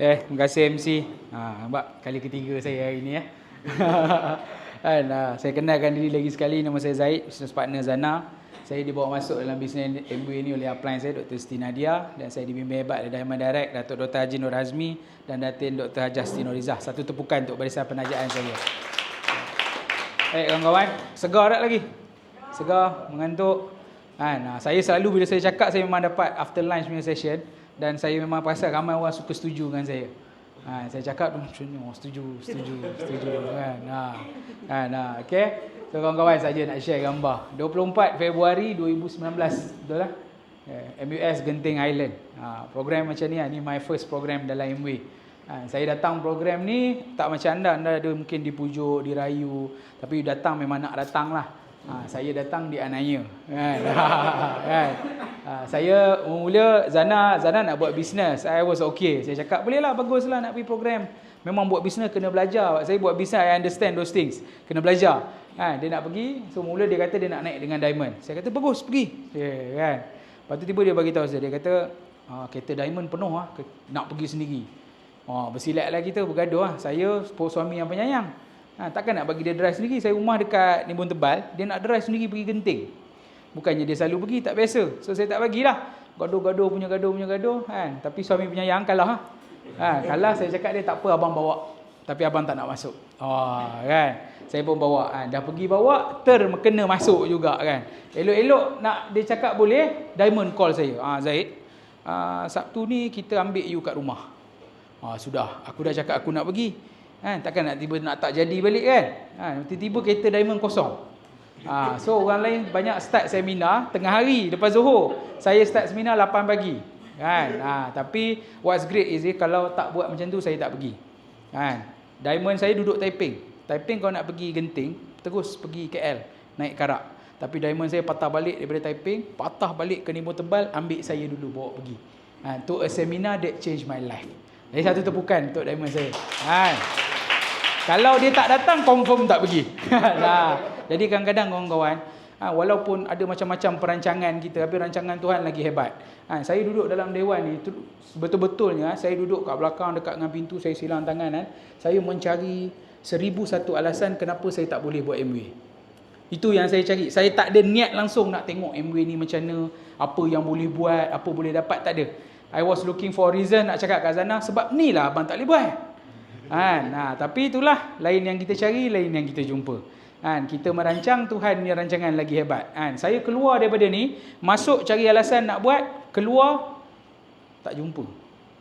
Terima kasih MC. Nampak kali ketiga saya hari ni ya. Kan, saya kenalkan diri lagi sekali, nama saya Zaid, business partner Zana. Saya dibawa masuk dalam bisnes MBA ni oleh upline saya Dr. Siti Nadia, dan saya dibimbing hebat oleh Diamond Direct, Datuk Dr. Haji Nur Hazmi dan Datin Dr. Hajasti Norizah. Satu tepukan untuk barisan penajaan saya. Baik kawan-kawan, segar tak lagi? Segar, mengantuk. Saya selalu bila saya cakap, saya memang dapat after lunch punya session. Dan saya memang perasan ramai orang suka setuju dengan saya. Saya cakap setuju kan. Okey. So kawan-kawan saja nak share gambar. 24 Februari 2019, betul lah? MUS Genting Island. Program macam ni, ni my first program dalam MWay. Saya datang program ni tak macam anda ada mungkin dipujuk, dirayu, tapi datang memang nak datang lah. Saya datang di Anaya kan. Saya mula Zana nak buat bisnes. I was okay. Saya cakap boleh lah, bagus lah nak pergi program. Memang buat bisnes kena belajar. Saya buat bisnes, I understand those things. Kena belajar. Dia nak pergi. So mula dia kata dia nak naik dengan Diamond. Saya kata bagus, pergi. Kan. Lepas tu tiba dia bagi tahu saya. Dia kata kereta Diamond penuh lah, nak pergi sendiri. Bersilat lah kita, bergaduh lah. Saya suami yang penyayang. Takkan nak bagi dia drive sendiri. Saya rumah dekat Nimbun Tebal, dia nak drive sendiri pergi Genting. Bukannya dia selalu pergi, tak biasa. So saya tak bagilah. Gaduh kan. Tapi suami penyayang kalah. Kalah, saya cakap dia tak apa, abang bawa. Tapi abang tak nak masuk. Kan. Saya pun bawa. Dah pergi bawa, kena masuk juga kan. Elok-elok nak dia cakap boleh, Diamond call saya. Zaid, Sabtu ni kita ambil you kat rumah. Sudah, aku dah cakap aku nak pergi. Takkan nak tiba nak tak jadi balik kan. Tiba-tiba kereta Diamond kosong. So orang lain banyak start seminar tengah hari lepas Zuhur. Saya start seminar 8 pagi. Kan. Tapi what's great is kalau tak buat macam tu saya tak pergi. Kan. Diamond saya duduk Taiping. Taiping kalau nak pergi Genting, terus pergi KL naik karak. Tapi Diamond saya patah balik daripada Taiping, patah balik ke Nimbun Tebal, ambil saya dulu bawa pergi. To a seminar that changed my life. Jadi satu tepukan untuk Diamond saya. Kalau dia tak datang, confirm tak pergi. Jadi kadang-kadang kawan-kawan, walaupun ada macam-macam perancangan kita, tapi rancangan Tuhan lagi hebat. Saya duduk dalam dewan ni, betul-betulnya saya duduk kat belakang dekat dengan pintu, saya silang tangan. Saya mencari 1001 alasan kenapa saya tak boleh buat MWay. Itu yang saya cari. Saya tak ada niat langsung nak tengok MWay ni macam mana, apa yang boleh buat, apa boleh dapat, tak ada. I was looking for a reason nak cakap kat Zana, sebab ni lah abang tak boleh buat. Tapi itulah, lain yang kita cari, lain yang kita jumpa. Kita merancang, Tuhan punya rancangan lagi hebat. Saya keluar daripada ni, masuk cari alasan nak buat, keluar tak jumpa.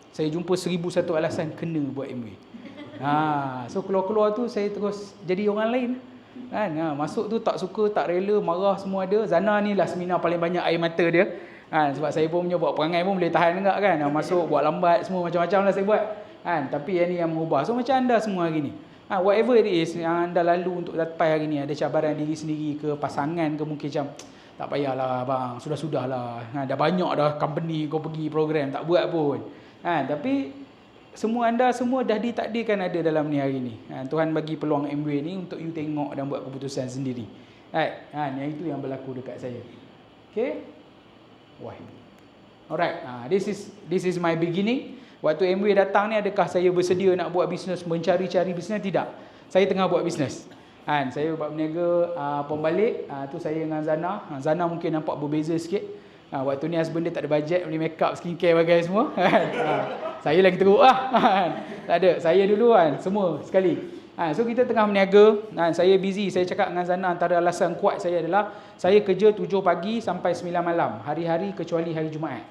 Saya jumpa 1001 alasan kena buat MWay. So keluar-keluar tu saya terus jadi orang lain. Masuk tu tak suka, tak rela, marah semua ada. Zana ni lah seminar paling banyak air mata dia. Sebab saya pun punya buat perangai pun boleh tahan enggak kan. Masuk buat lambat semua macam-macam lah saya buat. Tapi yang ni yang mengubah. So macam anda semua hari ni, whatever it is yang anda lalu untuk sampai hari ni, ada cabaran diri sendiri ke, pasangan ke, mungkin macam tak payahlah bang, sudah-sudahlah, dah banyak dah company kau pergi program tak buat pun. Tapi semua anda semua dah ditakdirkan ada dalam ni hari ni. Tuhan bagi peluang MWay ni untuk you tengok dan buat keputusan sendiri. Yang itu yang berlaku dekat saya. Okay. Alright. This is my beginning. Waktu MWay datang ni, adakah saya bersedia nak buat bisnes, mencari-cari bisnes? Tidak. Saya tengah buat bisnes. Saya buat berniaga pembalik. Tu saya dengan Zana. Zana mungkin nampak berbeza sikit. Waktu ni husband dia tak ada bajet beli make up, skincare bagai semua. Saya lagi teruk lah. Tak ada. Saya dulu semua sekali. So kita tengah berniaga. Saya busy. Saya cakap dengan Zana, antara alasan kuat saya adalah saya kerja 7 pagi sampai 9 malam. Hari-hari kecuali hari Jumaat.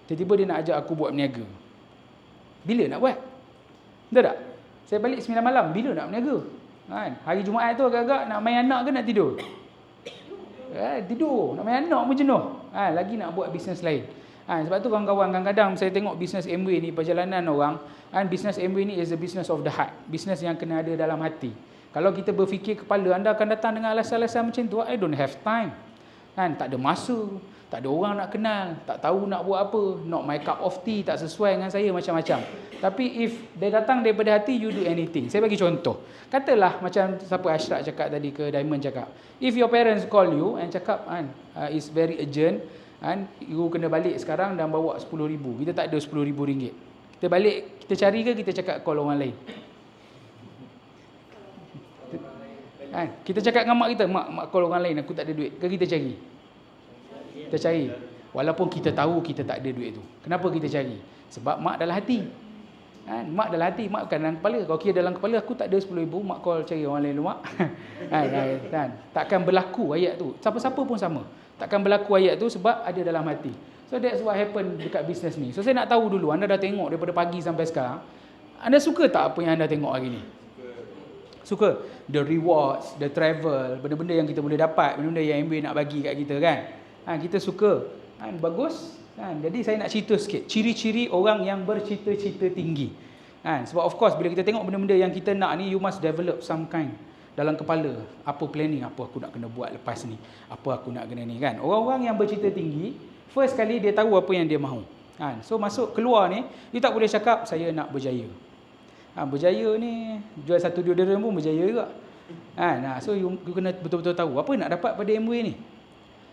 Tiba-tiba dia nak ajak aku buat berniaga. Bila nak buat? Betul tak? Saya balik 9 malam, bila nak berniaga? Hari Jumaat tu agak-agak nak main anak ke nak tidur? Tidur. Nak main anak pun jenuh. Lagi nak buat bisnes lain. Sebab tu kawan-kawan, kadang-kadang saya tengok bisnes MWay ni, perjalanan orang, bisnes MWay ni is a business of the heart. Bisnes yang kena ada dalam hati. Kalau kita berfikir kepala, anda akan datang dengan alasan-alasan macam tu. I don't have time. Tak ada masa. Tak ada orang nak kenal, tak tahu nak buat apa, not my cup of tea, tak sesuai dengan saya, macam-macam. Tapi if dia datang daripada hati, you do anything. Saya bagi contoh. Katalah macam siapa Ashraf cakap tadi ke Diamond cakap. If your parents call you and cakap it's very urgent, you kena balik sekarang dan bawa RM10,000. Kita tak ada RM10,000. Kita Kita balik, kita cari ke kita cakap call orang lain? Kita cakap dengan mak kita, mak call orang lain, aku tak ada duit. Ke kita cari? Kita cari. Walaupun kita tahu kita tak ada duit tu. Kenapa kita cari? Sebab mak dalam hati. Mak dalam hati, mak bukan dalam kepala. Kalau kira dalam kepala, aku tak ada 10,000, mak call cari orang lain mak. Takkan berlaku ayat tu. Siapa-siapa pun sama. Takkan berlaku ayat tu sebab ada dalam hati. So that's what happen dekat bisnes ni. So saya nak tahu dulu, anda dah tengok daripada pagi sampai sekarang, anda suka tak apa yang anda tengok hari ni? Suka. The rewards, the travel, benda-benda yang kita boleh dapat, benda-benda yang MBA nak bagi kat kita kan. Kita suka. Bagus. Jadi saya nak cerita sikit ciri-ciri orang yang bercita-cita tinggi. Sebab of course bila kita tengok benda-benda yang kita nak ni, you must develop some kind dalam kepala. Apa planning, apa aku nak kena buat lepas ni, apa aku nak kena ni kan. Orang-orang yang bercita tinggi, first kali dia tahu apa yang dia mahu. So masuk keluar ni, dia tak boleh cakap saya nak berjaya. Berjaya ni jual satu deodorant pun berjaya juga. So you kena betul-betul tahu apa nak dapat pada MWay ni.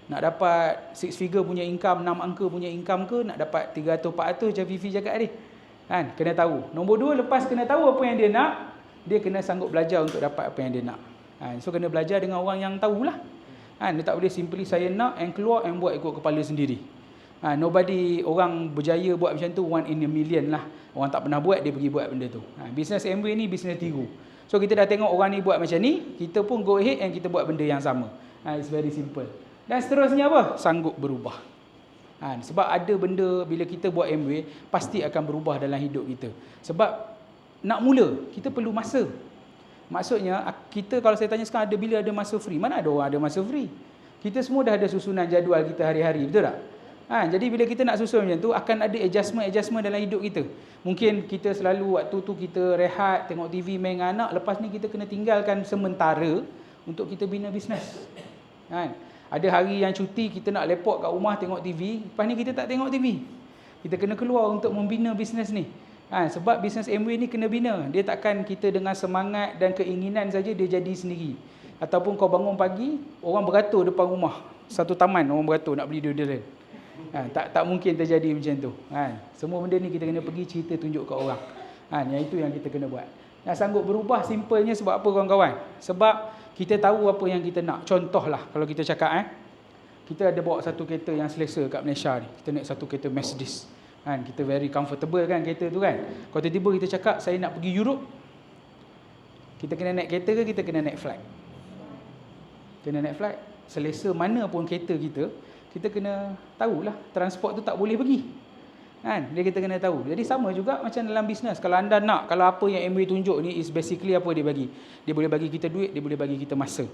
Nak dapat 6 figure punya income, 6 angka punya income ke, nak dapat 300-400 macam Fifi cakap tadi. Kena tahu. Nombor 2, lepas kena tahu apa yang dia nak, dia kena sanggup belajar untuk dapat apa yang dia nak. So kena belajar dengan orang yang tahulah. Dia tak boleh simply saya nak and keluar and buat ikut kepala sendiri. Nobody, orang berjaya buat macam tu 1 in a million lah. Orang tak pernah buat, dia pergi buat benda tu. Bisnes MWay ni bisnes tiru. So kita dah tengok orang ni buat macam ni, kita pun go ahead and kita buat benda yang sama. It's very simple. Dan seterusnya apa? Sanggup berubah. Sebab ada benda bila kita buat MWay, pasti akan berubah dalam hidup kita. Sebab nak mula, kita perlu masa. Maksudnya, kita kalau saya tanya sekarang, ada bila ada masa free? Mana ada orang ada masa free? Kita semua dah ada susunan jadual kita hari-hari, betul tak? Jadi bila kita nak susun macam tu, akan ada adjustment dalam hidup kita. Mungkin kita selalu waktu tu kita rehat, tengok TV, main dengan anak. Lepas ni kita kena tinggalkan sementara untuk kita bina bisnes. Ada hari yang cuti, kita nak lepok kat rumah tengok TV. Lepas ni kita tak tengok TV. Kita kena keluar untuk membina bisnes ni. Sebab bisnes MWay ni kena bina. Dia takkan kita dengan semangat dan keinginan saja dia jadi sendiri. Ataupun kau bangun pagi, orang beratur depan rumah. Satu taman orang beratur nak beli deodorant. Tak mungkin terjadi macam tu. Semua benda ni kita kena pergi cerita tunjuk kat orang. Yang itu yang kita kena buat. Nak sanggup berubah simpelnya sebab apa kawan-kawan? Sebab kita tahu apa yang kita nak. Contohlah kalau kita cakap kita ada bawa satu kereta yang selesa kat Malaysia ni. Kita naik satu kereta Mercedes. Kita very comfortable kan kereta tu kan. Kalau tiba-tiba kita cakap saya nak pergi Europe, kita kena naik kereta ke kita kena naik flight? Kena naik flight. Selesa mana pun kereta kita kena tahulah transport tu tak boleh pergi. Dia kita kena tahu. Jadi sama juga macam dalam bisnes. Kalau anda nak, kalau apa yang MWay tunjuk ni is basically apa dia bagi. Dia boleh bagi kita duit, dia boleh bagi kita masa.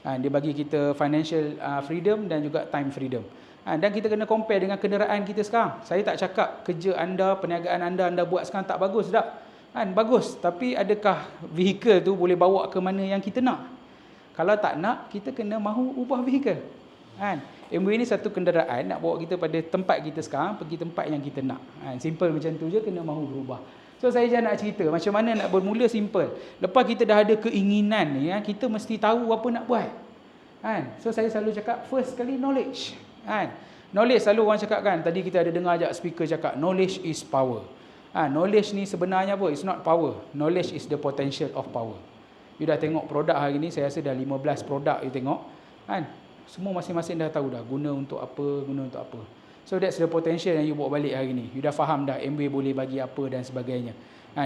Dia bagi kita financial freedom dan juga time freedom. Dan kita kena compare dengan kenderaan kita sekarang. Saya tak cakap kerja anda, perniagaan anda buat sekarang tak bagus tak? Bagus. Tapi adakah vehicle tu boleh bawa ke mana yang kita nak? Kalau tak nak, kita kena mahu ubah vehicle. MWay ni satu kenderaan nak bawa kita pada tempat kita sekarang, pergi tempat yang kita nak. Simple macam tu je, kena mahu berubah. So saya je nak cerita macam mana nak bermula simple. Lepas kita dah ada keinginan ni, kita mesti tahu apa nak buat. So saya selalu cakap first kali knowledge. Knowledge selalu orang cakap kan, tadi kita ada dengar ajak speaker cakap knowledge is power. Knowledge ni sebenarnya apa? It's not power. Knowledge is the potential of power. You dah tengok produk hari ni, saya rasa dah 15 produk you tengok. Semua masing-masing dah tahu dah guna untuk apa. So that's the potential yang you bawa balik hari ni. You dah faham dah MWay boleh bagi apa dan sebagainya.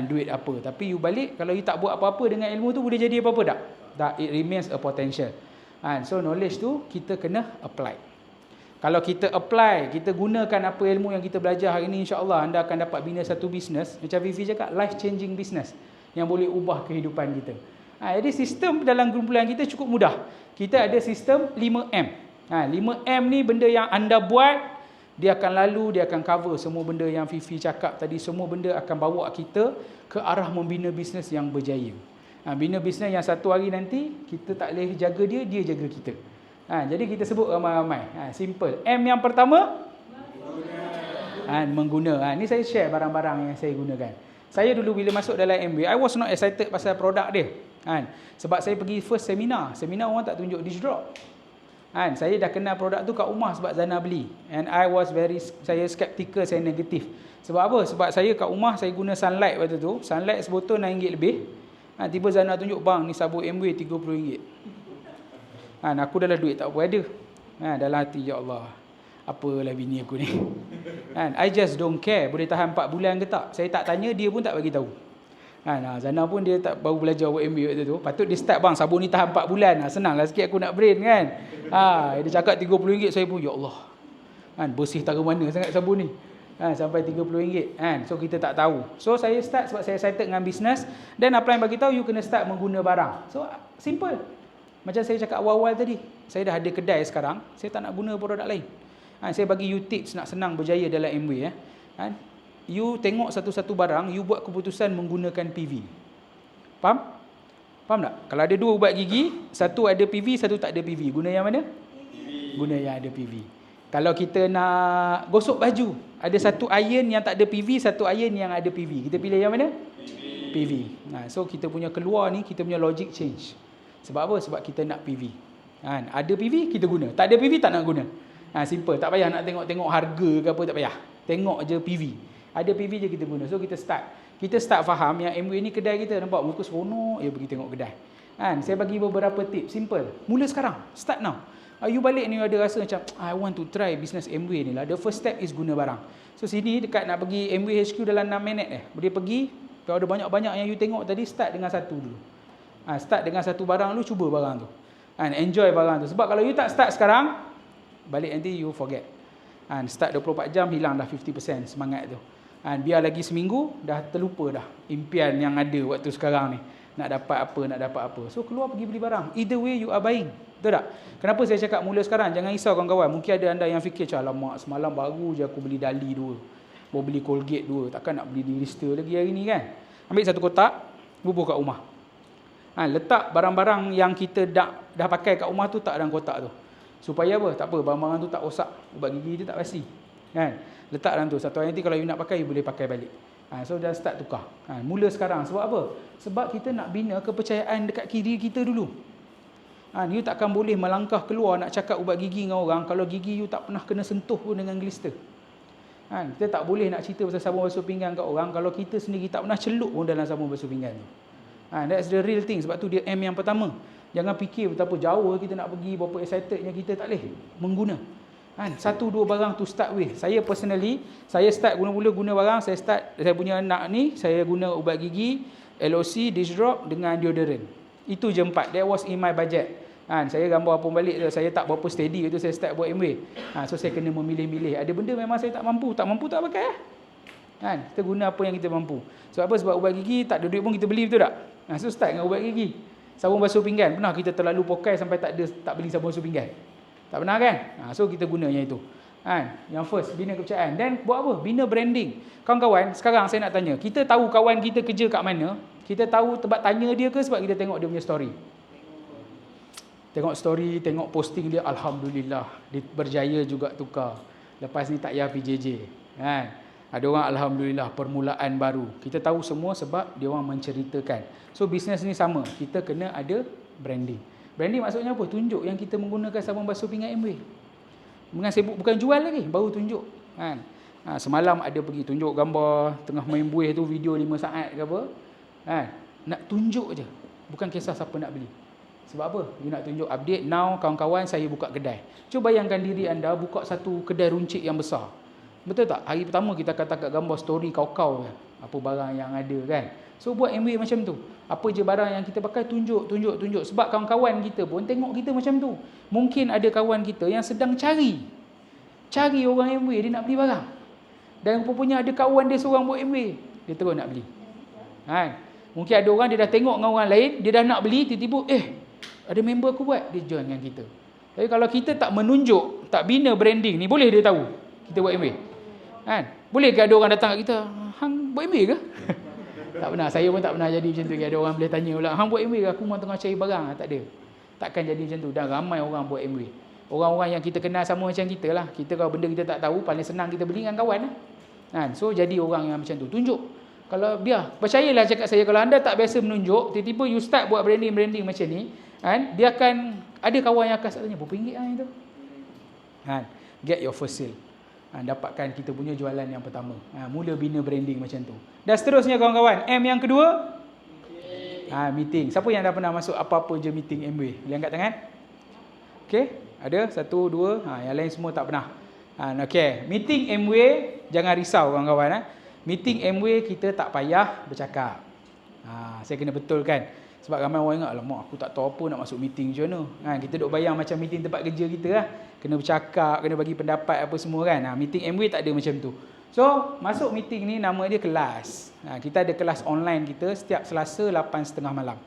Duit apa. Tapi you balik, kalau you tak buat apa-apa dengan ilmu tu, boleh jadi apa-apa tak? Tak, it remains a potential. So knowledge tu kita kena apply. Kalau kita apply, kita gunakan apa ilmu yang kita belajar hari ni, insya-Allah anda akan dapat bina satu bisnes. Macam Vivi cakap, life changing business yang boleh ubah kehidupan kita. Jadi sistem dalam kumpulan kita cukup mudah. Kita ada sistem 5M. 5M ni benda yang anda buat, dia akan lalu, dia akan cover semua benda yang Fifi cakap tadi. Semua benda akan bawa kita ke arah membina bisnes yang berjaya. Bina bisnes yang satu hari nanti, kita tak boleh jaga dia, dia jaga kita. Jadi kita sebut ramai-ramai. Simple. M yang pertama? Mengguna. Ni saya share barang-barang yang saya gunakan. Saya dulu bila masuk dalam MWay, I was not excited pasal produk dia. Sebab saya pergi first seminar. Seminar orang tak tunjuk dish drop. Kan, saya dah kenal produk tu kat rumah sebab Zana beli. And saya skeptical, saya negatif. Sebab apa? Sebab saya kat rumah saya guna Sunlight waktu tu. Sunlight sebotol RM9 lebih. Tiba Zana tunjuk, bang ni sabun Amway RM30. Aku dah lah duit tak apa ada. Dalam hati, ya Allah, apalah bini aku ni. I just don't care boleh tahan 4 bulan ke tak. Saya tak tanya, dia pun tak bagi tahu. Zana pun dia tak baru belajar buat MBA waktu tu. Patut dia start, bang sabun ni tahan 4 bulan. Senanglah sikit aku nak brain kan. Dia cakap RM30, saya pun ya Allah. Bersih tak ke mana sangat sabun ni. Sampai RM30. So kita tak tahu. So saya start sebab saya excited dengan bisnes. Dan apa yang bagi tahu, you kena start mengguna barang. So simple. Macam saya cakap awal-awal tadi. Saya dah ada kedai sekarang. Saya tak nak guna produk lain. Saya bagi you tips nak senang berjaya dalam Amway. You tengok satu-satu barang, you buat keputusan menggunakan PV. Faham? Faham tak? Kalau ada 2 ubat gigi, satu ada PV, satu tak ada PV. Guna yang mana? PV. Guna yang ada PV. Kalau kita nak gosok baju, ada satu iron yang tak ada PV, satu iron yang ada PV. Kita pilih yang mana? PV. So kita punya keluar ni, kita punya logic change. Sebab apa? Sebab kita nak PV. Ada PV, kita guna. Tak ada PV, tak nak guna. Simple. Tak payah nak tengok-tengok harga ke apa, tak payah. Tengok je PV. Ada PV je kita guna. So kita start faham yang Amway ni kedai kita. Nampak muka seronok, pergi tengok kedai. Saya bagi beberapa tips. Simple. Mula sekarang. Start now. You balik ni ada rasa macam, I want to try business Amway ni lah. The first step is guna barang. So sini dekat nak pergi Amway HQ dalam 6 minit Boleh pergi. Kalau ada banyak-banyak yang you tengok tadi, start dengan satu dulu. Start dengan satu barang dulu, cuba barang tu. Enjoy barang tu. Sebab kalau you tak start sekarang, balik nanti you forget. Start 24 jam, hilang dah 50% semangat tu. Biar lagi seminggu, dah terlupa dah impian yang ada waktu sekarang ni. Nak dapat apa. So keluar pergi beli barang. Either way you are buying. Betul tak? Kenapa saya cakap mula sekarang? Jangan risau kawan-kawan. Mungkin ada anda yang fikir, alamak semalam baru je aku beli Dali 2. Baru beli Colgate 2. Takkan nak beli Lister lagi hari ni kan? Ambil satu kotak, bubuh kat rumah. Letak barang-barang yang kita dah pakai kat rumah tu tak dalam kotak tu. Supaya apa? Tak apa, barang-barang tu tak rosak. Ubat gigi dia tak basi. Letak dalam tu. Satu hari nanti kalau you nak pakai, you boleh pakai balik. So dah start tukar. Mula sekarang. Sebab apa? Sebab kita nak bina kepercayaan dekat diri kita dulu. You takkan boleh melangkah keluar nak cakap ubat gigi dengan orang kalau gigi you tak pernah kena sentuh pun dengan glister. Kita tak boleh nak cerita pasal sabun basuh pinggan kat orang kalau kita sendiri tak pernah celup pun dalam sabun basuh pinggan tu. That's the real thing. Sebab tu dia M yang pertama. Jangan fikir betapa jauh kita nak pergi, berapa excitednya kita, tak boleh mengguna. 1-2 barang to start with. Saya personally, saya start mula-mula guna barang, saya punya anak ni, saya guna ubat gigi, LOC, dish drop dengan deodorant. Itu je 4. That was in my budget. Saya gambar pun balik, saya tak berapa steady itu saya start buat Amway. So saya kena memilih-milih. Ada benda memang saya tak mampu tak pakai. Kita guna apa yang kita mampu. Sebab apa? Sebab ubat gigi tak ada duit pun kita beli, betul tak? So start dengan ubat gigi. Sabun basuh pinggan, pernah kita terlalu pokai sampai tak beli sabun basuh pinggan? Tak pernah kan? So kita guna yang itu. Yang first, bina kepercayaan. Dan buat apa? Bina branding. Kawan-kawan, sekarang saya nak tanya, kita tahu kawan kita kerja kat mana? Kita tahu tempat tanya dia ke sebab kita tengok dia punya story? Tengok story, tengok posting dia, Alhamdulillah, dia berjaya juga tukar. Lepas ni tak payah PJJ. Ada orang Alhamdulillah, permulaan baru. Kita tahu semua sebab dia orang menceritakan. So bisnes ni sama, kita kena ada branding. Branding maksudnya apa? Tunjuk yang kita menggunakan sabun basuh pinggan Amway. Dengan sibuk, bukan jual lagi, baru tunjuk. Semalam ada pergi tunjuk gambar tengah main buih tu, video 5 saat ke apa. Nak tunjuk je, bukan kisah siapa nak beli. Sebab apa? You nak tunjuk update, now kawan-kawan saya buka kedai. Cuba bayangkan diri anda buka satu kedai runcit yang besar. Betul tak? Hari pertama kita akan takat gambar story kau-kau apa barang yang ada kan. So buat Amway macam tu. Apa je barang yang kita pakai, tunjuk. Sebab kawan-kawan kita pun tengok kita macam tu. Mungkin ada kawan kita yang sedang cari orang Amway, dia nak beli barang. Dan rupanya ada kawan dia seorang buat Amway, dia terus nak beli. Mungkin ada orang dia dah tengok dengan orang lain, dia dah nak beli, tiba-tiba ada member aku buat, dia join dengan kita. Tapi kalau kita tak menunjuk, tak bina branding ni, boleh dia tahu kita buat Amway? Boleh ke ada orang datang kat kita, hang buat Amway ke? Tak pernah, saya pun tak pernah jadi macam tu. Ada orang boleh tanya pula, hang buat Amway ke? Aku memang tengah cari barang. Tak ada. Takkan jadi macam tu. Dan ramai orang buat Amway. Orang-orang yang kita kenal sama macam kita lah. Kita kalau benda kita tak tahu, paling senang kita beli dengan kawan lah. So jadi orang yang macam tu, tunjuk. Kalau dia, percayalah cakap saya, kalau anda tak biasa menunjuk, tiba-tiba you start buat branding macam ni, Kan? Dia akan ada kawan yang akan tanya, berapa ringgit itu? Kan? Get your first sale. Dapatkan kita punya jualan yang pertama. Mula bina branding macam tu. Dan seterusnya kawan-kawan, M yang kedua, meeting. Siapa yang dah pernah masuk apa-apa je meeting Amway? Boleh angkat tangan? Okey, ada? 1, 2, yang lain semua tak pernah. Okey, meeting Amway, jangan risau kawan-kawan. Meeting Amway kita tak payah bercakap. Saya kena betulkan. Sebab ramai orang ingat, alamak aku tak tahu apa nak masuk meeting macam mana. Kita duk bayang macam meeting tempat kerja kita lah. Kena bercakap, kena bagi pendapat apa semua kan. Meeting Amway tak ada macam tu. So, masuk meeting ni nama dia kelas. Kita ada kelas online kita setiap Selasa 8.30 malam.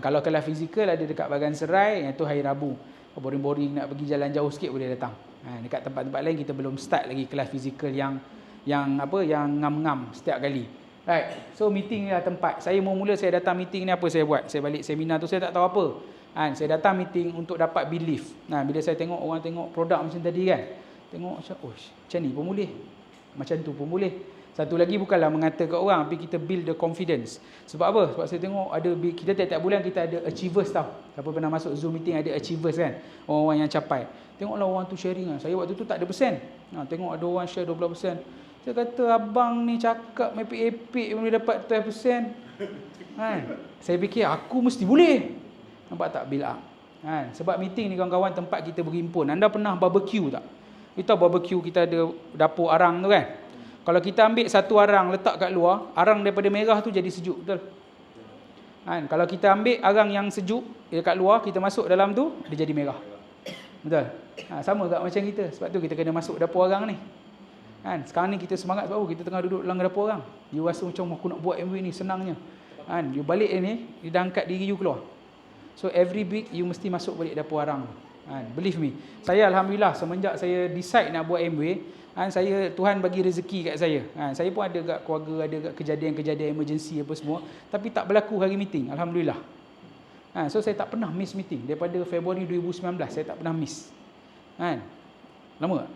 Kalau kelas fizikal ada dekat Bagan Serai, iaitu hari Rabu. Boring-boring nak pergi jalan jauh sikit boleh datang. Dekat tempat-tempat lain kita belum start lagi kelas fizikal yang ngam-ngam setiap kali. Right. So meeting ni lah tempat. Saya mula saya datang meeting ni apa saya buat? Saya balik seminar tu saya tak tahu apa. Saya datang meeting untuk dapat belief. Bila saya tengok orang tengok produk macam tadi kan. Tengok macam, macam ni pun boleh. Macam tu pun boleh. Satu lagi bukanlah mengata kat orang, tapi kita build the confidence. Sebab apa? Sebab saya tengok ada kita tiap-tiap bulan kita ada achievers tau. Siapa pernah masuk Zoom meeting ada achievers kan? Orang-orang yang capai. Tengoklah orang tu sharing kan. Saya waktu tu tak ada persen. Tengok ada orang share 20%. Saya kata abang ni cakap epik-epik boleh dapat 12%. Saya fikir aku mesti boleh. Nampak tak build up. Sebab meeting ni kawan-kawan tempat kita berhimpun. Anda pernah barbecue tak? Kita barbecue kita ada dapur arang tu kan? Kalau kita ambil satu arang letak kat luar, arang daripada merah tu jadi sejuk, betul? Kalau kita ambil arang yang sejuk dekat luar, kita masuk dalam tu, dia jadi merah. Betul? Sama tak macam kita. Sebab tu kita kena masuk dapur arang ni. Sekarang ni kita semangat sebab kita tengah duduk dalam dapur orang. You rasa macam aku nak buat Amway ni senangnya. You balik ni, you dah angkat diri you keluar. So every week you mesti masuk balik dapur orang. Believe me. Saya alhamdulillah semenjak saya decide nak buat Amway, Tuhan bagi rezeki kat saya. Saya pun ada kat keluarga, ada kat kejadian-kejadian emergency apa semua, tapi tak berlaku hari meeting, alhamdulillah. So saya tak pernah miss meeting daripada Februari 2019, saya tak pernah miss. Lama tak?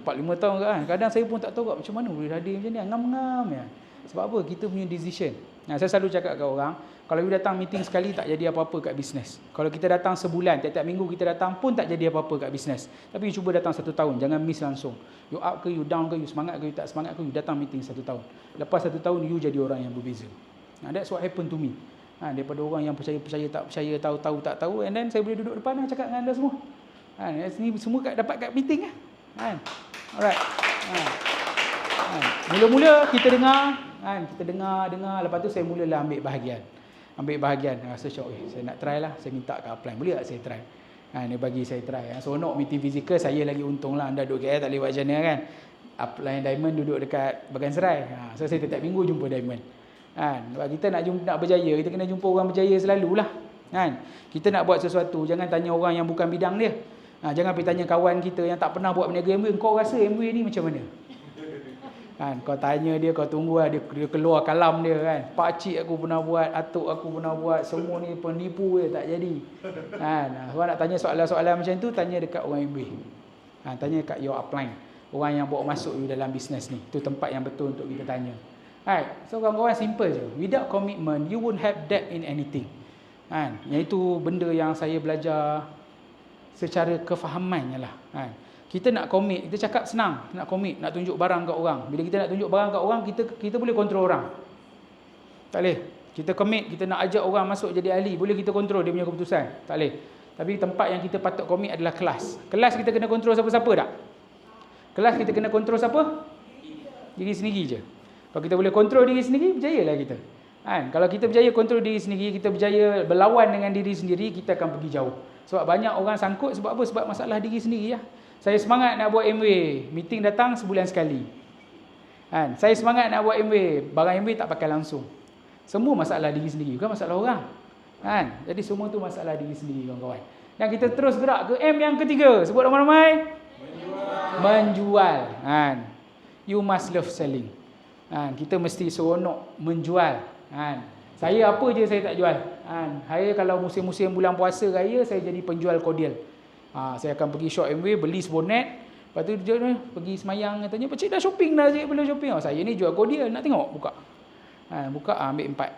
4-5 tahun kan. Kadang saya pun tak tahu macam mana boleh hadir macam ni. Ngam-ngam ya. Sebab apa? Kita punya decision. Saya selalu cakap kat orang, kalau you datang meeting sekali tak jadi apa-apa kat bisnes. Kalau kita datang sebulan, tiap-tiap minggu kita datang pun tak jadi apa-apa kat bisnes. Tapi you cuba datang 1 tahun, jangan miss langsung. You up ke, you down ke, you semangat ke, you tak semangat ke, you datang meeting 1 tahun. Lepas 1 tahun you jadi orang yang berbeza. That's what happened to me. Daripada orang yang percaya-percaya tak percaya, tahu-tahu tak tahu, and then saya boleh duduk depan dan cakap dengan anda semua. Ni semua dapat kat meeting Alright. Mula-mula kita dengar, lepas tu saya mulalah ambil bahagian. Rasa syok, saya nak try lah, saya minta kat upline, boleh tak saya try? Dia bagi saya try. Seronok meeting fizikal, saya lagi untung lah, anda duduk KL tak boleh buat macam mana kan. Upline Diamond duduk dekat Bagan Serai. So saya setiap minggu jumpa Diamond. Sebab kita nak berjaya, kita kena jumpa orang berjaya selalulah. Kita nak buat sesuatu, jangan tanya orang yang bukan bidang dia. Jangan pergi tanya kawan kita yang tak pernah buat berniaga Amway, kau rasa Amway ni macam mana? Kau tanya dia, kau tunggu dia keluar kalam dia kan. Pakcik aku pernah buat, atuk aku pernah buat, semua ni penipu je, tak jadi. Kalau nak tanya soalan-soalan macam tu, tanya dekat orang Amway. Tanya dekat your upline, orang yang bawa masuk you dalam bisnes ni. Itu tempat yang betul untuk kita tanya. So kawan-kawan, simple je. Without commitment, you won't have depth in anything. Yang itu benda yang saya belajar secara kefahamannya lah. Kita nak commit, kita cakap senang, nak commit, nak tunjuk barang kat orang. Bila kita nak tunjuk barang kat orang, kita boleh kontrol orang. Tak boleh. Kita commit, kita nak ajak orang masuk jadi ahli, boleh kita kontrol dia punya keputusan. Tak boleh. Tapi tempat yang kita patut commit adalah kelas. Kelas kita kena kontrol siapa-siapa tak? Kelas kita kena kontrol siapa? Diri sendiri je. Kalau kita boleh kontrol diri sendiri, berjayalah kita. Kalau kita berjaya kontrol diri sendiri, kita berjaya berlawan dengan diri sendiri, kita akan pergi jauh. Sebab banyak orang sangkut sebab apa? Sebab masalah diri sendiri lah. Saya semangat nak buat Amway, meeting datang sebulan sekali. Saya semangat nak buat Amway, barang Amway tak pakai langsung. Semua masalah diri sendiri, bukan masalah orang. Jadi semua tu masalah diri sendiri kawan-kawan. Dan kita terus gerak ke M yang ketiga. Sebut ramai-ramai. Menjual. You must love selling. Kita mesti seronok menjual. Saya apa je saya tak jual. Saya kalau musim-musim bulan puasa raya, saya jadi penjual cordial. Saya akan pergi shop Amway, beli sebonet. Lepas tu dia pergi semayang, katanya, "Pakcik dah shopping dah, cik belum shopping." Saya ni jual cordial, nak tengok? Buka. Buka, ambil 4.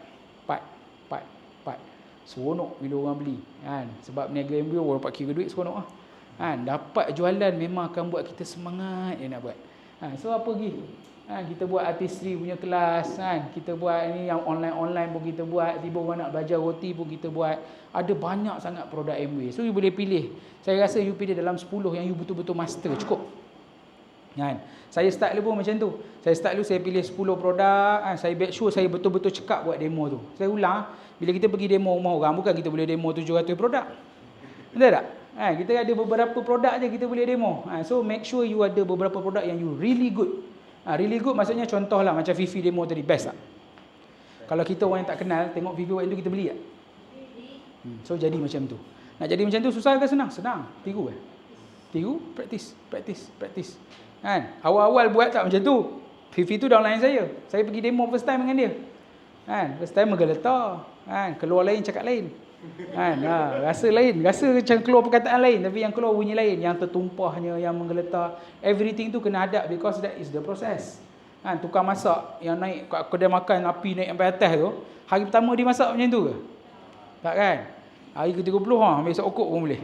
Seronok bila orang beli kan. Sebab niaga MBA orang dapat kira duit seronok lah kan. Dapat jualan memang akan buat kita semangat dia nak buat so apa lagi kita buat artistry punya kelas kan. Kita buat ni yang online pun kita buat. Tiba orang nak belajar roti pun kita buat. Ada banyak sangat produk MBA. So you boleh pilih. Saya rasa you pilih dalam 10 yang you betul-betul master cukup kan. Saya start dulu pun macam tu. Saya start dulu saya pilih 10 produk saya make sure saya betul-betul cekap buat demo tu. Saya ulang bila kita pergi demo rumah orang, bukan kita boleh demo 700 produk. Betul tak? Kita ada beberapa produk je kita boleh demo. So make sure you ada beberapa produk yang you really good. Really good maksudnya contohlah macam Fifi demo tadi, best tak? Kalau kita orang yang tak kenal tengok Fifi buat itu, kita beli tak? So jadi macam tu. Nak jadi macam tu susah ke senang? Senang. Tiru Tiru, practice kan. Awal-awal buat tak macam tu. Fifi tu downline saya. Saya pergi demo first time dengan dia kan. First time menggeletar kan. Keluar lain cakap lain kan. Rasa lain. Rasa macam keluar perkataan lain, tapi yang keluar bunyi lain. Yang tertumpahnya, yang menggeletar, everything tu kena adapt because that is the process kan. Tukang masak yang naik kat kedai makan, api naik sampai atas tu, hari pertama dia masak macam tu ke? Tak kan? Hari ke-30 ambil seokok pun boleh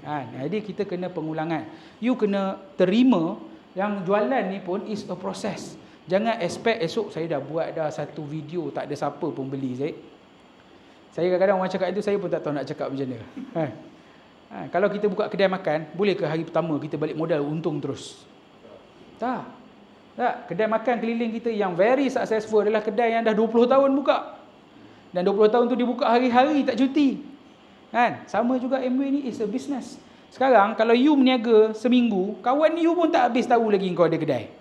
kan. Jadi kita kena pengulangan. You kena terima yang jualan ni pun is a process. Jangan expect esok saya dah buat dah satu video tak ada siapa pun beli. Saya kadang-kadang orang cakap itu, saya pun tak tahu nak cakap macam mana. Kalau kita buka kedai makan, boleh ke hari pertama kita balik modal untung terus? Tak. Kedai makan keliling kita yang very successful adalah kedai yang dah 20 tahun buka. Dan 20 tahun tu dibuka hari-hari tak cuti. Kan? Sama juga MBA ni is a business. Sekarang kalau you meniaga seminggu, kawan you pun tak habis tahu lagi kau ada kedai